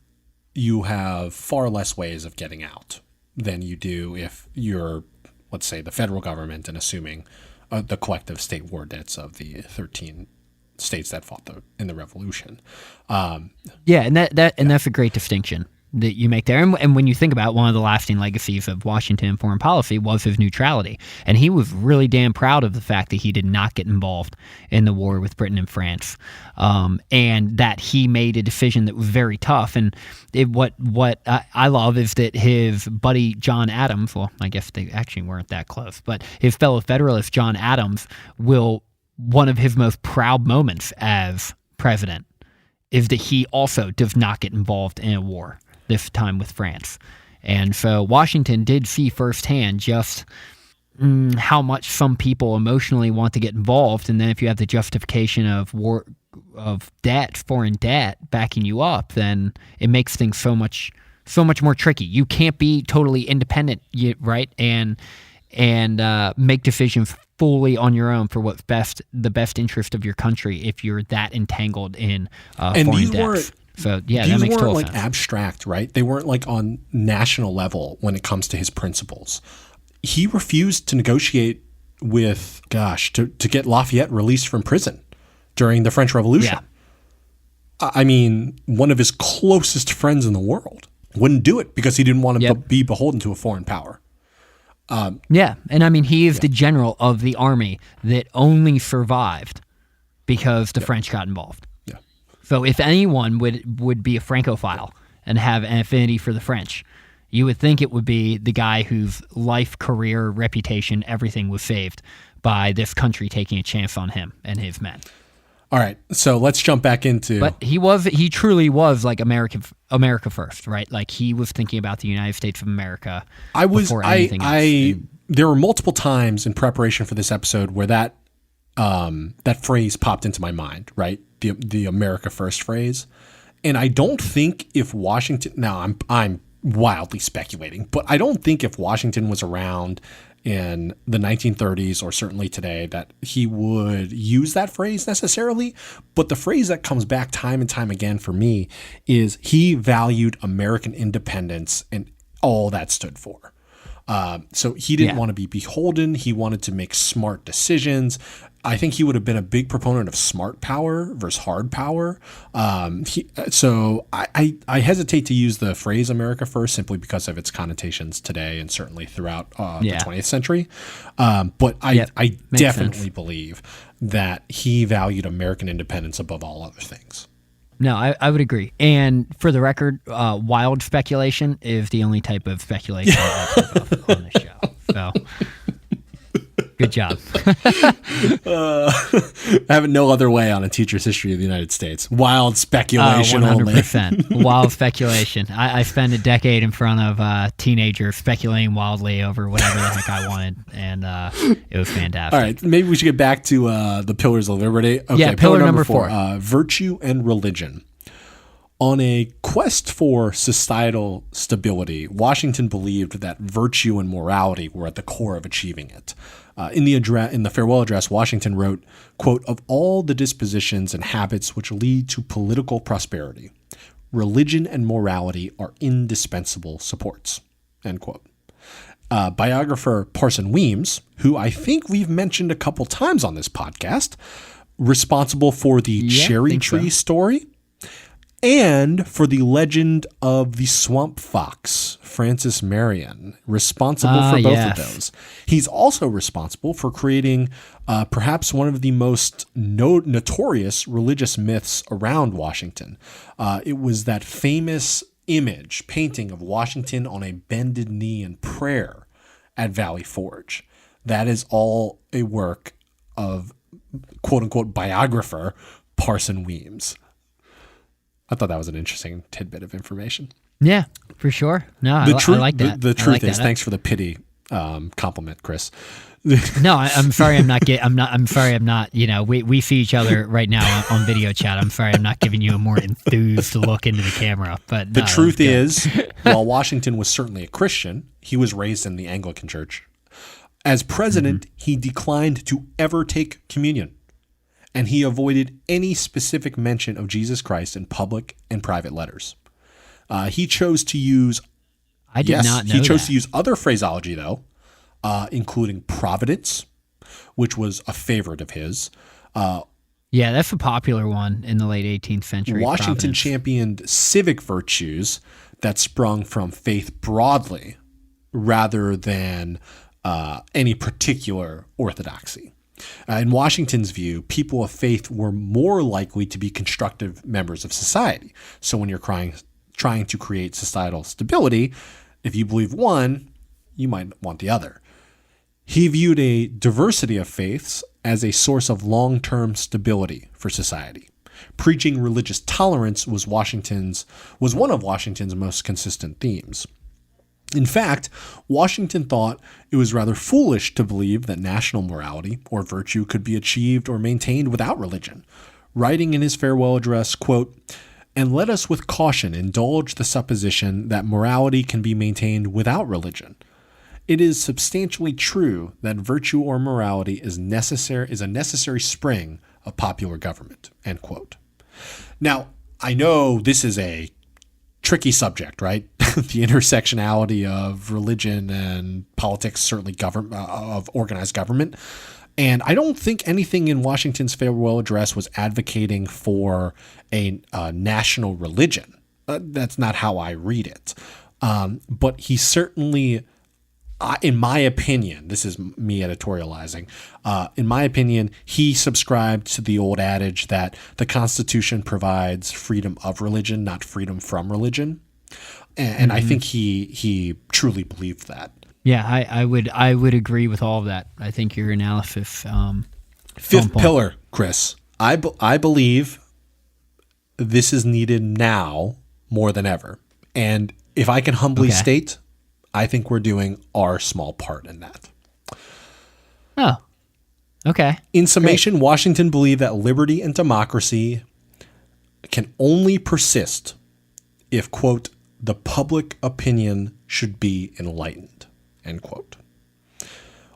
S2: you have far less ways of getting out than you do if you're, let's say, the federal government and assuming the collective state war debts of the 13 states that fought in the Revolution.
S1: And that's a great distinction that you make there. And when you think about one of the lasting legacies of Washington foreign policy was his neutrality. And he was really damn proud of the fact that he did not get involved in the war with Britain and France. And that he made a decision that was very tough. And what I love is that his buddy John Adams, well, I guess they actually weren't that close, but his fellow Federalist John Adams one of his most proud moments as president is that he also does not get involved in a war, this time with France. And so Washington did see firsthand just how much some people emotionally want to get involved. And then if you have the justification of war, of debt, foreign debt backing you up, then it makes things so much more tricky. You can't be totally independent, right? And make decisions fully on your own for what's the best interest of your country if you're that entangled in foreign debts. So yeah, that makes total sense. These weren't like
S2: abstract, right? They weren't like on national level when it comes to his principles. He refused to negotiate with, to get Lafayette released from prison during the French Revolution. Yeah. I mean, one of his closest friends in the world wouldn't do it because he didn't want to be beholden to a foreign power.
S1: And I mean, he is the general of the army that only survived because the French got involved. Yeah. So if anyone would be a Francophile and have an affinity for the French, you would think it would be the guy whose life, career, reputation, everything was saved by this country taking a chance on him and his men.
S2: All right, so let's jump back into...
S1: But he truly was like America first, right? Like he was thinking about the United States of America before anything else.
S2: There were multiple times in preparation for this episode where that phrase popped into my mind, right? The America first phrase. And I don't think if Washington... Now, I'm wildly speculating, but I don't think if Washington was around in the 1930s or certainly today that he would use that phrase necessarily. But the phrase that comes back time and time again for me is he valued American independence and all that stood for. So he didn't want to be beholden. He wanted to make smart decisions. I think he would have been a big proponent of smart power versus hard power. So I hesitate to use the phrase America first simply because of its connotations today and certainly throughout the 20th century. But I definitely believe that he valued American independence above all other things.
S1: No, I would agree. And for the record, wild speculation is the only type of speculation I have on this show. So, good job.
S2: Having no other way on a teacher's history of the United States. Wild speculation
S1: 100%. Only. Wild speculation. I spent a decade in front of teenagers speculating wildly over whatever the heck I wanted, and it was fantastic.
S2: All right, maybe we should get back to the pillars of liberty. Okay,
S1: yeah, pillar number four.
S2: Virtue and religion. On a quest for societal stability, Washington believed that virtue and morality were at the core of achieving it. In the farewell address, Washington wrote, quote, "Of all the dispositions and habits which lead to political prosperity, religion and morality are indispensable supports," end quote. Biographer Parson Weems, who I think we've mentioned a couple times on this podcast, responsible for the cherry tree story, and for the legend of the swamp fox, Francis Marion, responsible for both of those. He's also responsible for creating perhaps one of the most notorious religious myths around Washington. It was that famous painting of Washington on a bended knee in prayer at Valley Forge. That is all a work of quote-unquote biographer Parson Weems. I thought that was an interesting tidbit of information.
S1: Yeah, for sure. No, I like that.
S2: The truth is, thanks for the pity compliment, Chris.
S1: No, I'm sorry. I'm sorry. I'm not. You know, we see each other right now on video chat. I'm sorry. I'm not giving you a more enthused look into the camera. But
S2: the truth is, while Washington was certainly a Christian, he was raised in the Anglican Church. As president, he declined to ever take communion. And he avoided any specific mention of Jesus Christ in public and private letters. He chose to use.
S1: I did not know
S2: he chose
S1: that.
S2: to use other phraseology though, including providence, which was a favorite of his.
S1: Yeah, that's a popular one in the late 18th century.
S2: Washington championed civic virtues that sprung from faith broadly, rather than any particular orthodoxy. In Washington's view, people of faith were more likely to be constructive members of society. So when you're trying to create societal stability, if you believe one, you might want the other. He viewed a diversity of faiths as a source of long-term stability for society. Preaching religious tolerance was one of Washington's most consistent themes. In fact, Washington thought it was rather foolish to believe that national morality or virtue could be achieved or maintained without religion. Writing in his farewell address, quote, "And let us with caution indulge the supposition that morality can be maintained without religion. It is substantially true that virtue or morality is a necessary spring of popular government," end quote. Now, I know this is a tricky subject, right? The intersectionality of religion and politics, certainly of organized government. And I don't think anything in Washington's farewell address was advocating for a national religion. That's not how I read it. But he certainly, in my opinion, this is me editorializing, in my opinion, he subscribed to the old adage that the Constitution provides freedom of religion, not freedom from religion. And I think he truly believed that.
S1: Yeah, I would agree with all of that. I think your analysis.
S2: Fifth pillar, Chris. I believe this is needed now more than ever. And if I can humbly state, I think we're doing our small part in that.
S1: Oh, okay.
S2: In summation, Washington believed that liberty and democracy can only persist if, quote, the public opinion should be enlightened, end quote.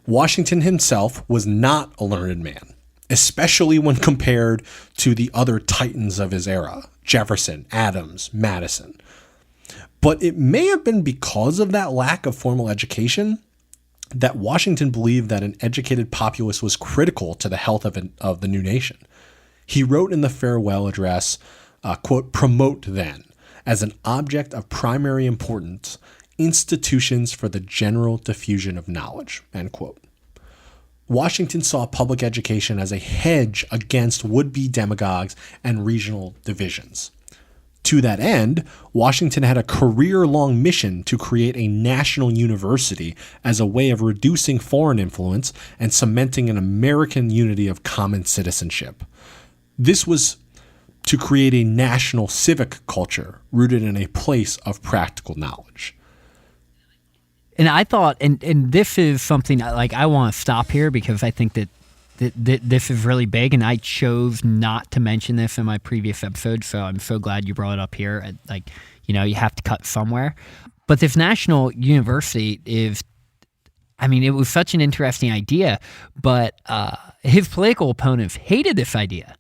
S2: Washington himself was not a learned man, especially when compared to the other titans of his era, Jefferson, Adams, Madison. But it may have been because of that lack of formal education that Washington believed that an educated populace was critical to the health of the new nation. He wrote in the farewell address, quote, "Promote then, as an object of primary importance, institutions for the general diffusion of knowledge," end quote. Washington saw public education as a hedge against would-be demagogues and regional divisions. To that end, Washington had a career-long mission to create a national university as a way of reducing foreign influence and cementing an American unity of common citizenship. This was to create a national civic culture rooted in a place of practical knowledge.
S1: And I thought, and this is something I want to stop here because I think that this is really big, and I chose not to mention this in my previous episode, so I'm so glad you brought it up here. You have to cut somewhere. But this national university is, it was such an interesting idea, but his political opponents hated this idea,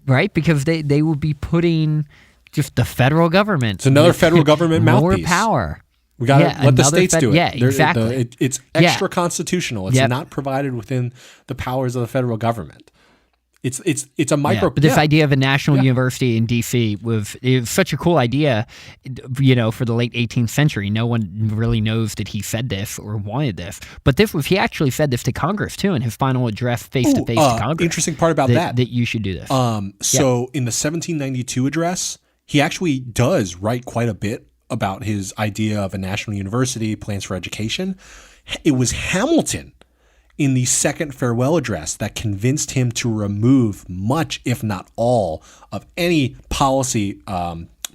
S1: right? Because they would be putting just the federal government.
S2: It's another federal government
S1: more
S2: mouthpiece.
S1: power.
S2: We got to let the states do it.
S1: Yeah, exactly.
S2: It's extra constitutional. It's not provided within the powers of the federal government. It's a micro.
S1: But this idea of a national university in D.C. was such a cool idea, for the late 18th century. No one really knows that he said this or wanted this. But he actually said this to Congress, too, in his final address face-to-face to Congress.
S2: Interesting part about that
S1: you should do this.
S2: So in the 1792 address, he actually does write quite a bit about his idea of a national university, plans for education. It was Hamilton in the second farewell address that convinced him to remove much, if not all, of any policy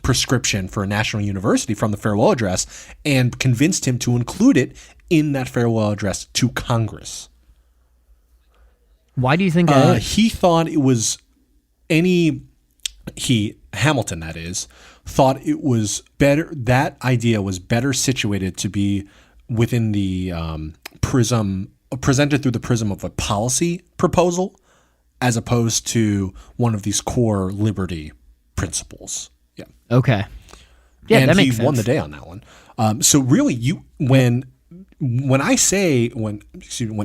S2: prescription for a national university from the farewell address, and convinced him to include it in that farewell address to Congress.
S1: Why do you think that is?
S2: He thought it was Hamilton, that is, thought it was better, that idea was better situated to be within the presented through the prism of a policy proposal as opposed to one of these core liberty principles. Yeah.
S1: Okay. Yeah,
S2: and
S1: that makes sense.
S2: He won the day on that one. So really, when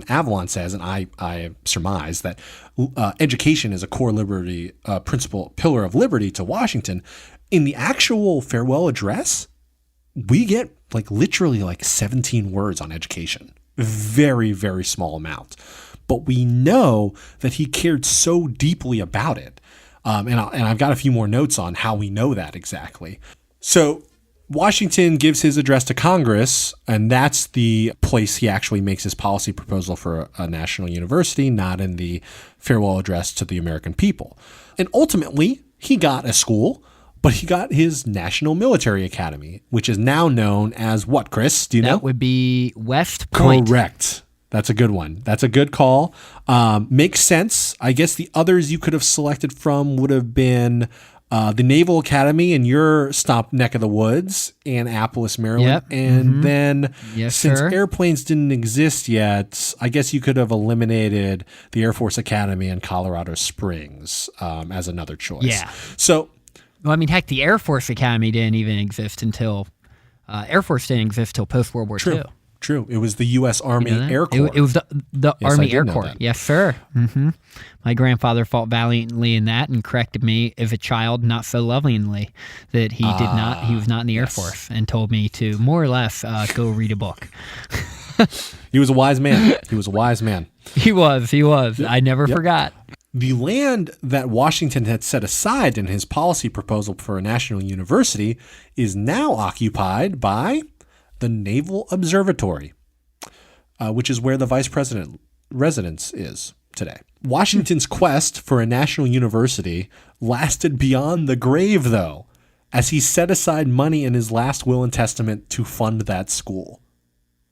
S2: Avalon says, and I surmise that education is a core liberty pillar of liberty to Washington, in the actual farewell address, we get literally 17 words on education. Very, very small amount. But we know that he cared so deeply about it. And I've got a few more notes on how we know that exactly. So Washington gives his address to Congress, and that's the place he actually makes his policy proposal for a national university, not in the farewell address to the American people. And ultimately, he got a school, but he got his National Military Academy, which is now known as what, Chris? Do you know?
S1: That would be West Point.
S2: Correct. That's a good one. That's a good call. Makes sense. I guess the others you could have selected from would have been the Naval Academy in your neck of the woods, Annapolis, Maryland.
S1: Yep.
S2: And then since
S1: sir.
S2: airplanes didn't exist yet, I guess you could have eliminated the Air Force Academy in Colorado Springs as another choice.
S1: Yeah.
S2: So,
S1: well, heck, the Air Force Academy didn't even exist until Air Force didn't exist until post World War II.
S2: True. It was the U.S. Army Air Corps.
S1: It was the
S2: Yes,
S1: Army
S2: I did
S1: Air
S2: know
S1: Corps.
S2: that.
S1: Yes, sir. Mm-hmm. My grandfather fought valiantly in that and corrected me as a child, not so lovingly, that he was not in the Air Force, and told me to more or less go read a book.
S2: He was a wise man. He was.
S1: He was. I never forgot.
S2: The land that Washington had set aside in his policy proposal for a national university is now occupied by the Naval Observatory, which is where the vice president residence is today. Washington's quest for a national university lasted beyond the grave, though, as he set aside money in his last will and testament to fund that school.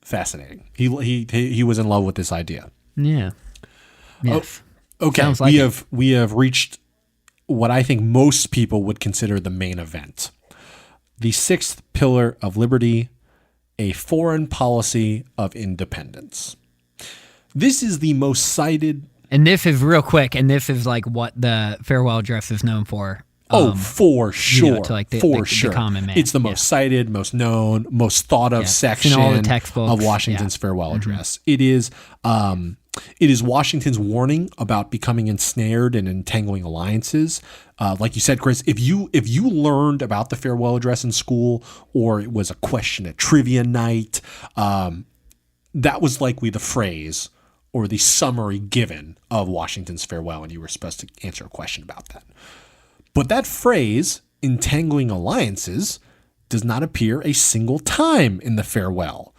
S2: Fascinating. He was in love with this idea.
S1: Yeah. Yes.
S2: Okay,
S1: Sounds like
S2: we have reached what I think most people would consider the main event. the sixth pillar of liberty, a foreign policy of independence. This is the most cited.
S1: And this is real quick, and this is like what the farewell address is known for.
S2: For sure.
S1: To like the common man.
S2: It's the most cited, most known, most thought of section
S1: in all the textbooks.
S2: of Washington's farewell address. It is Washington's warning about becoming ensnared and entangling alliances. Like you said, Chris, if you learned about the farewell address in school, or it was a question at trivia night, that was likely the phrase or the summary given of Washington's farewell, and you were supposed to answer a question about that. But that phrase, entangling alliances, does not appear a single time in the farewell.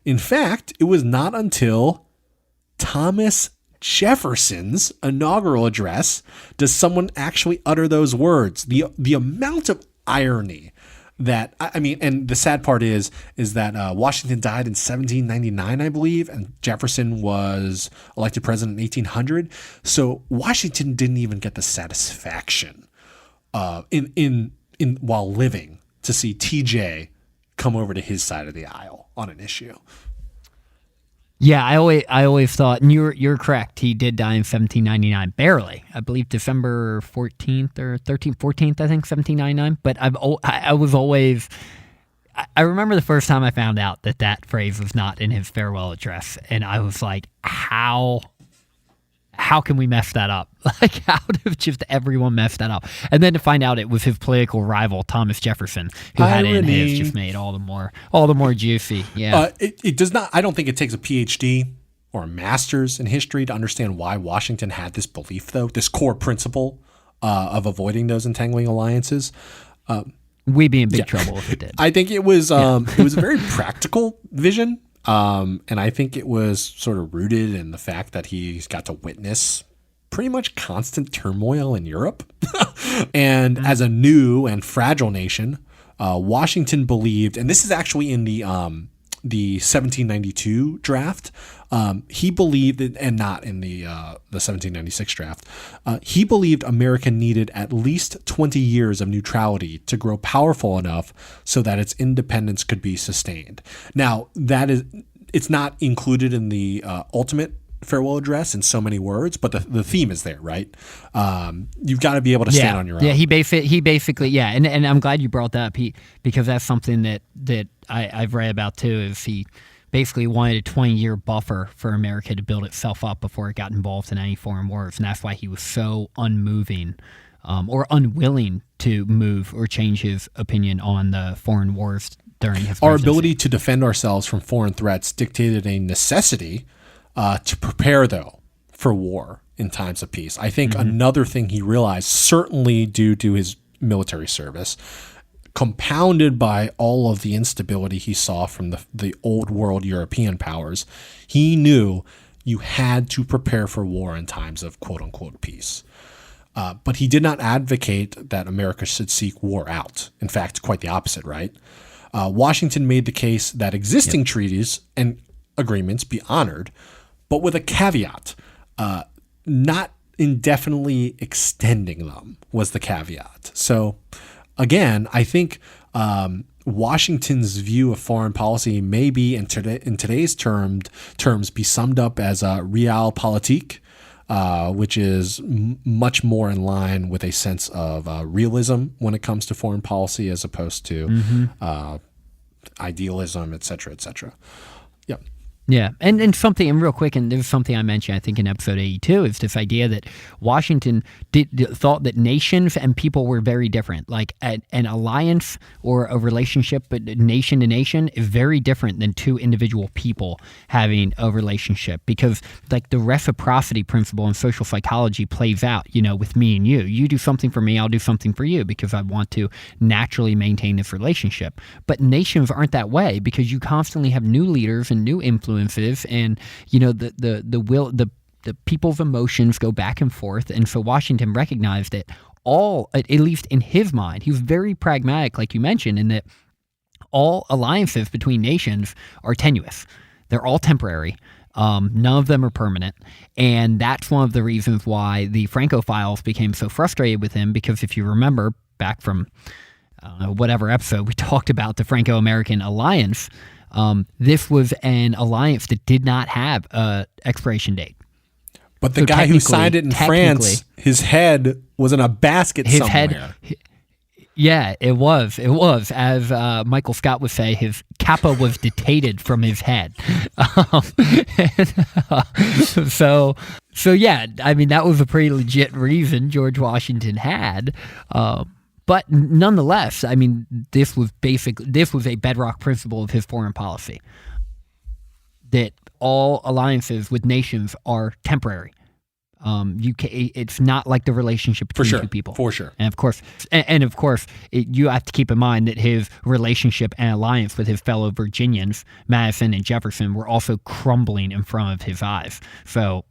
S2: In fact, it was not until Thomas Jefferson's inaugural address does someone actually utter those words. The amount of irony that, I mean, and the sad part is that Washington died in 1799, I believe, and Jefferson was elected president in 1800. So Washington didn't even get the satisfaction in while living to see TJ come over to his side of the aisle on an issue.
S1: Yeah, I always thought, and you're correct. He did die in 1799, barely. I believe December 14th or 13th, 14th, I think, 1799. But I remember the first time I found out that phrase was not in his farewell address, and I was like, how can we mess that up? Like, how did just everyone mess that up? And then to find out it was his political rival, Thomas Jefferson, who had it in his, just made all the more juicy. Yeah.
S2: It does not, I don't think it takes a PhD or a master's in history to understand why Washington had this belief, though, this core principle of avoiding those entangling alliances.
S1: We'd be in big trouble if it did.
S2: I think it was a very practical vision. And I think it was sort of rooted in the fact that he's got to witness pretty much constant turmoil in Europe. And as a new and fragile nation, Washington believed, and this is actually in the 1792 draft, he believed, and not in the 1796 draft, he believed America needed at least 20 years of neutrality to grow powerful enough so that its independence could be sustained. Now, it's not included in the ultimate farewell address in so many words, but the theme is there, right? You've got to be able to stand on your own.
S1: Yeah, he basically, yeah, and I'm glad you brought that up, because that's something that I've read about too, is he basically wanted a 20-year buffer for America to build itself up before it got involved in any foreign wars, and that's why he was so unmoving or unwilling to move or change his opinion on the foreign wars during his presidency.
S2: Our ability to defend ourselves from foreign threats dictated a necessity to prepare, though, for war in times of peace. I think another thing he realized, certainly due to his military service, compounded by all of the instability he saw from the old world European powers, he knew you had to prepare for war in times of quote-unquote peace. But he did not advocate that America should seek war out. In fact, quite the opposite, right? Washington made the case that existing treaties and agreements be honored, but with a caveat, not indefinitely extending them was the caveat. So again, I think Washington's view of foreign policy may be, in today's terms, be summed up as a realpolitik, which is much more in line with a sense of realism when it comes to foreign policy, as opposed to idealism, et cetera, et cetera. Yep.
S1: Yeah, and something, and real quick, and there's something I mentioned, I think, in episode 82, is this idea that Washington thought that nations and people were very different. Like an alliance or a relationship, but nation to nation, is very different than two individual people having a relationship, because like the reciprocity principle in social psychology plays out, with me and you. You do something for me, I'll do something for you, because I want to naturally maintain this relationship. But nations aren't that way, because you constantly have new leaders and new influences, and the people's emotions go back and forth. And so Washington recognized that at least in his mind, he was very pragmatic, like you mentioned, in that all alliances between nations are tenuous. They're all temporary. None of them are permanent. And that's one of the reasons why the Francophiles became so frustrated with him, because if you remember back from whatever episode we talked about the Franco-American alliance, this was an alliance that did not have an expiration date.
S2: But the guy who signed it in France, his head was in a basket somewhere.
S1: Yeah, it was. As Michael Scott would say, his kappa was detated from his head. So yeah, I mean, that was a pretty legit reason George Washington had. But nonetheless, I mean, this was a bedrock principle of his foreign policy, that all alliances with nations are temporary. It's not like the relationship between two people.
S2: For sure.
S1: And of course, you have to keep in mind that his relationship and alliance with his fellow Virginians, Madison and Jefferson, were also crumbling in front of his eyes. So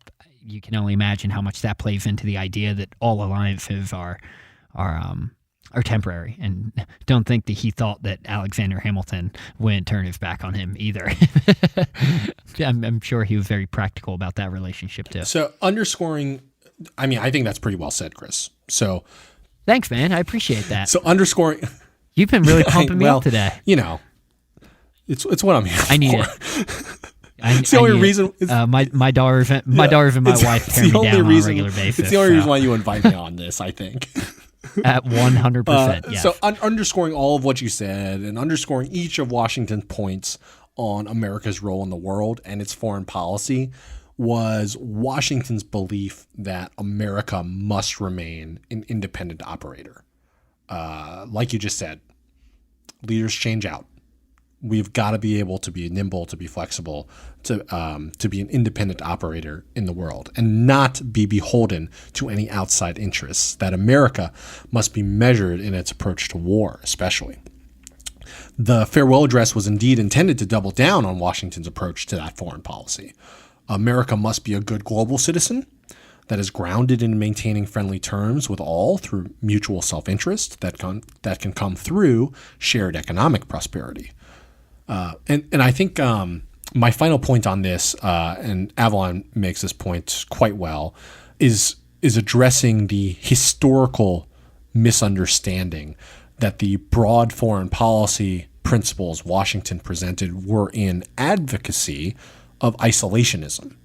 S1: you can only imagine how much that plays into the idea that all alliances are temporary, and don't think that he thought that Alexander Hamilton wouldn't turn his back on him either. I'm sure he was very practical about that relationship too.
S2: So underscoring, I mean, I think that's pretty well said, Chris. So
S1: thanks, man. I appreciate that.
S2: So underscoring,
S1: you've been really pumping me up today.
S2: You know, it's what I'm here for.
S1: I need it.
S2: It's the only reason.
S1: My daughters and my wife tear me down on a regular basis.
S2: It's the only reason why you invite me on this, I think.
S1: At 100%, yes.
S2: So underscoring all of what you said and underscoring each of Washington's points on America's role in the world and its foreign policy was Washington's belief that America must remain an independent operator. Like you just said, leaders change out. We've got to be able to be nimble, to be flexible, to be an independent operator in the world and not be beholden to any outside interests, that America must be measured in its approach to war, especially. The farewell address was indeed intended to double down on Washington's approach to that foreign policy. America must be a good global citizen that is grounded in maintaining friendly terms with all through mutual self-interest that can come through shared economic prosperity. And I think my final point on this, and Avalon makes this point quite well, is addressing the historical misunderstanding that the broad foreign policy principles Washington presented were in advocacy of isolationism.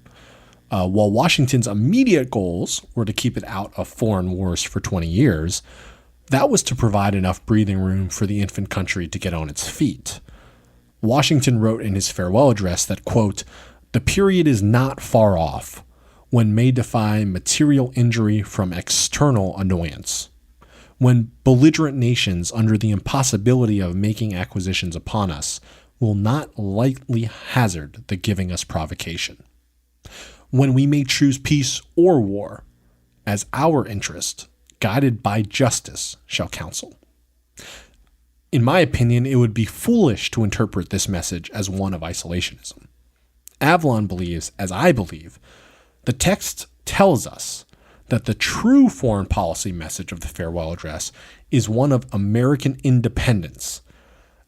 S2: While Washington's immediate goals were to keep it out of foreign wars for 20 years, that was to provide enough breathing room for the infant country to get on its feet. Washington wrote in his farewell address that, quote, "The period is not far off when may defy material injury from external annoyance, when belligerent nations under the impossibility of making acquisitions upon us will not lightly hazard the giving us provocation, when we may choose peace or war as our interest, guided by justice, shall counsel." In my opinion, it would be foolish to interpret this message as one of isolationism. Avalon believes, as I believe, the text tells us that the true foreign policy message of the farewell address is one of American independence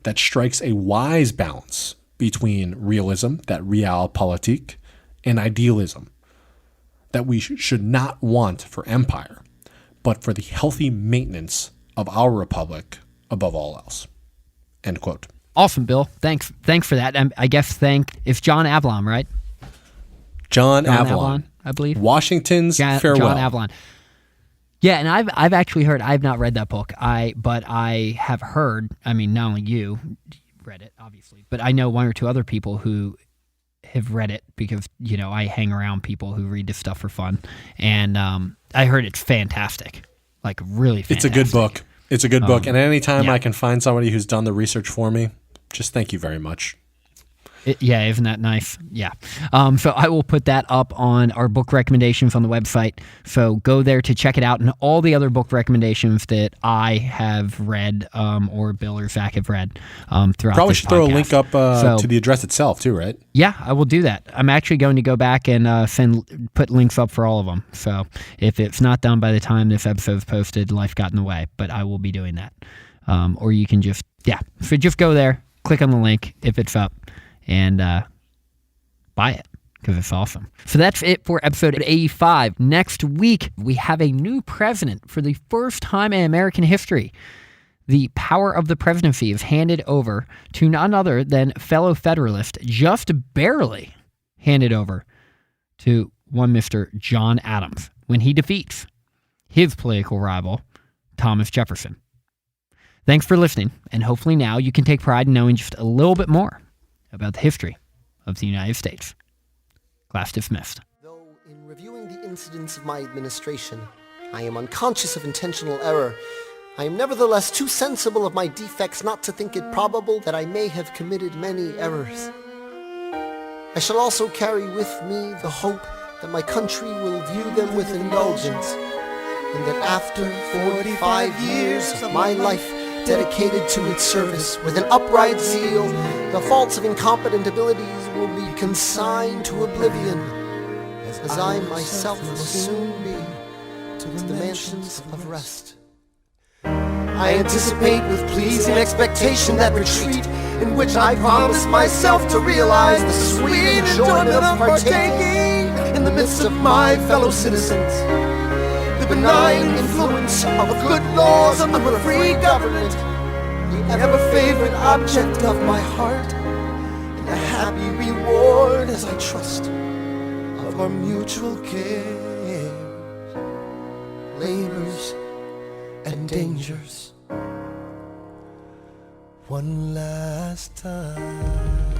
S2: that strikes a wise balance between realism, that realpolitik, and idealism that we should not want for empire, but for the healthy maintenance of our republic above all else. End quote.
S1: Awesome, Bill. Thanks for that. I guess it's John Avalon, right?
S2: John Avalon,
S1: I believe.
S2: Washington's farewell.
S1: John Avalon. Yeah, and I've actually heard. I've not read that book. But I have heard. I mean, not only you read it, obviously, but I know one or two other people who have read it because I hang around people who read this stuff for fun, and I heard it's fantastic, like really fantastic.
S2: It's a good book. It's a good book, and anytime I can find somebody who's done the research for me, just thank you very much.
S1: Isn't that nice? Yeah. So I will put that up on our book recommendations on the website. So go there to check it out, and all the other book recommendations that I have read or Bill or Zach have read throughout
S2: Probably
S1: this
S2: should throw a
S1: podcast.
S2: link up to the address itself too, right?
S1: Yeah, I will do that. I'm actually going to go back and put links up for all of them. So if it's not done by the time this episode is posted, life got in the way, but I will be doing that. Or you can just go there, click on the link if it's up, and buy it because it's awesome. So that's it for episode 85. Next week, we have a new president for the first time in American history. the power of the presidency is handed over to none other than fellow Federalist, just barely handed over to one Mr. John Adams when he defeats his political rival, Thomas Jefferson. Thanks for listening, and hopefully now you can take pride in knowing just a little bit more about the history of the United States. Class dismissed.
S3: Though in reviewing the incidents of my administration, I am unconscious of intentional error, I am nevertheless too sensible of my defects not to think it probable that I may have committed many errors. I shall also carry with me the hope that my country will view them with indulgence, and that after 45 years of my life dedicated to its service with an upright zeal, the faults of incompetent abilities will be consigned to oblivion, as I myself will soon be to the mansions of rest. I anticipate with pleasing expectation that retreat in which I promise myself to realize the sweet enjoyment of partaking in the midst of my fellow citizens, the benign influence of good laws under a free government, the ever-favorite object of my heart, and the happy reward, as I trust, of our mutual cares, labors, and dangers. One last time.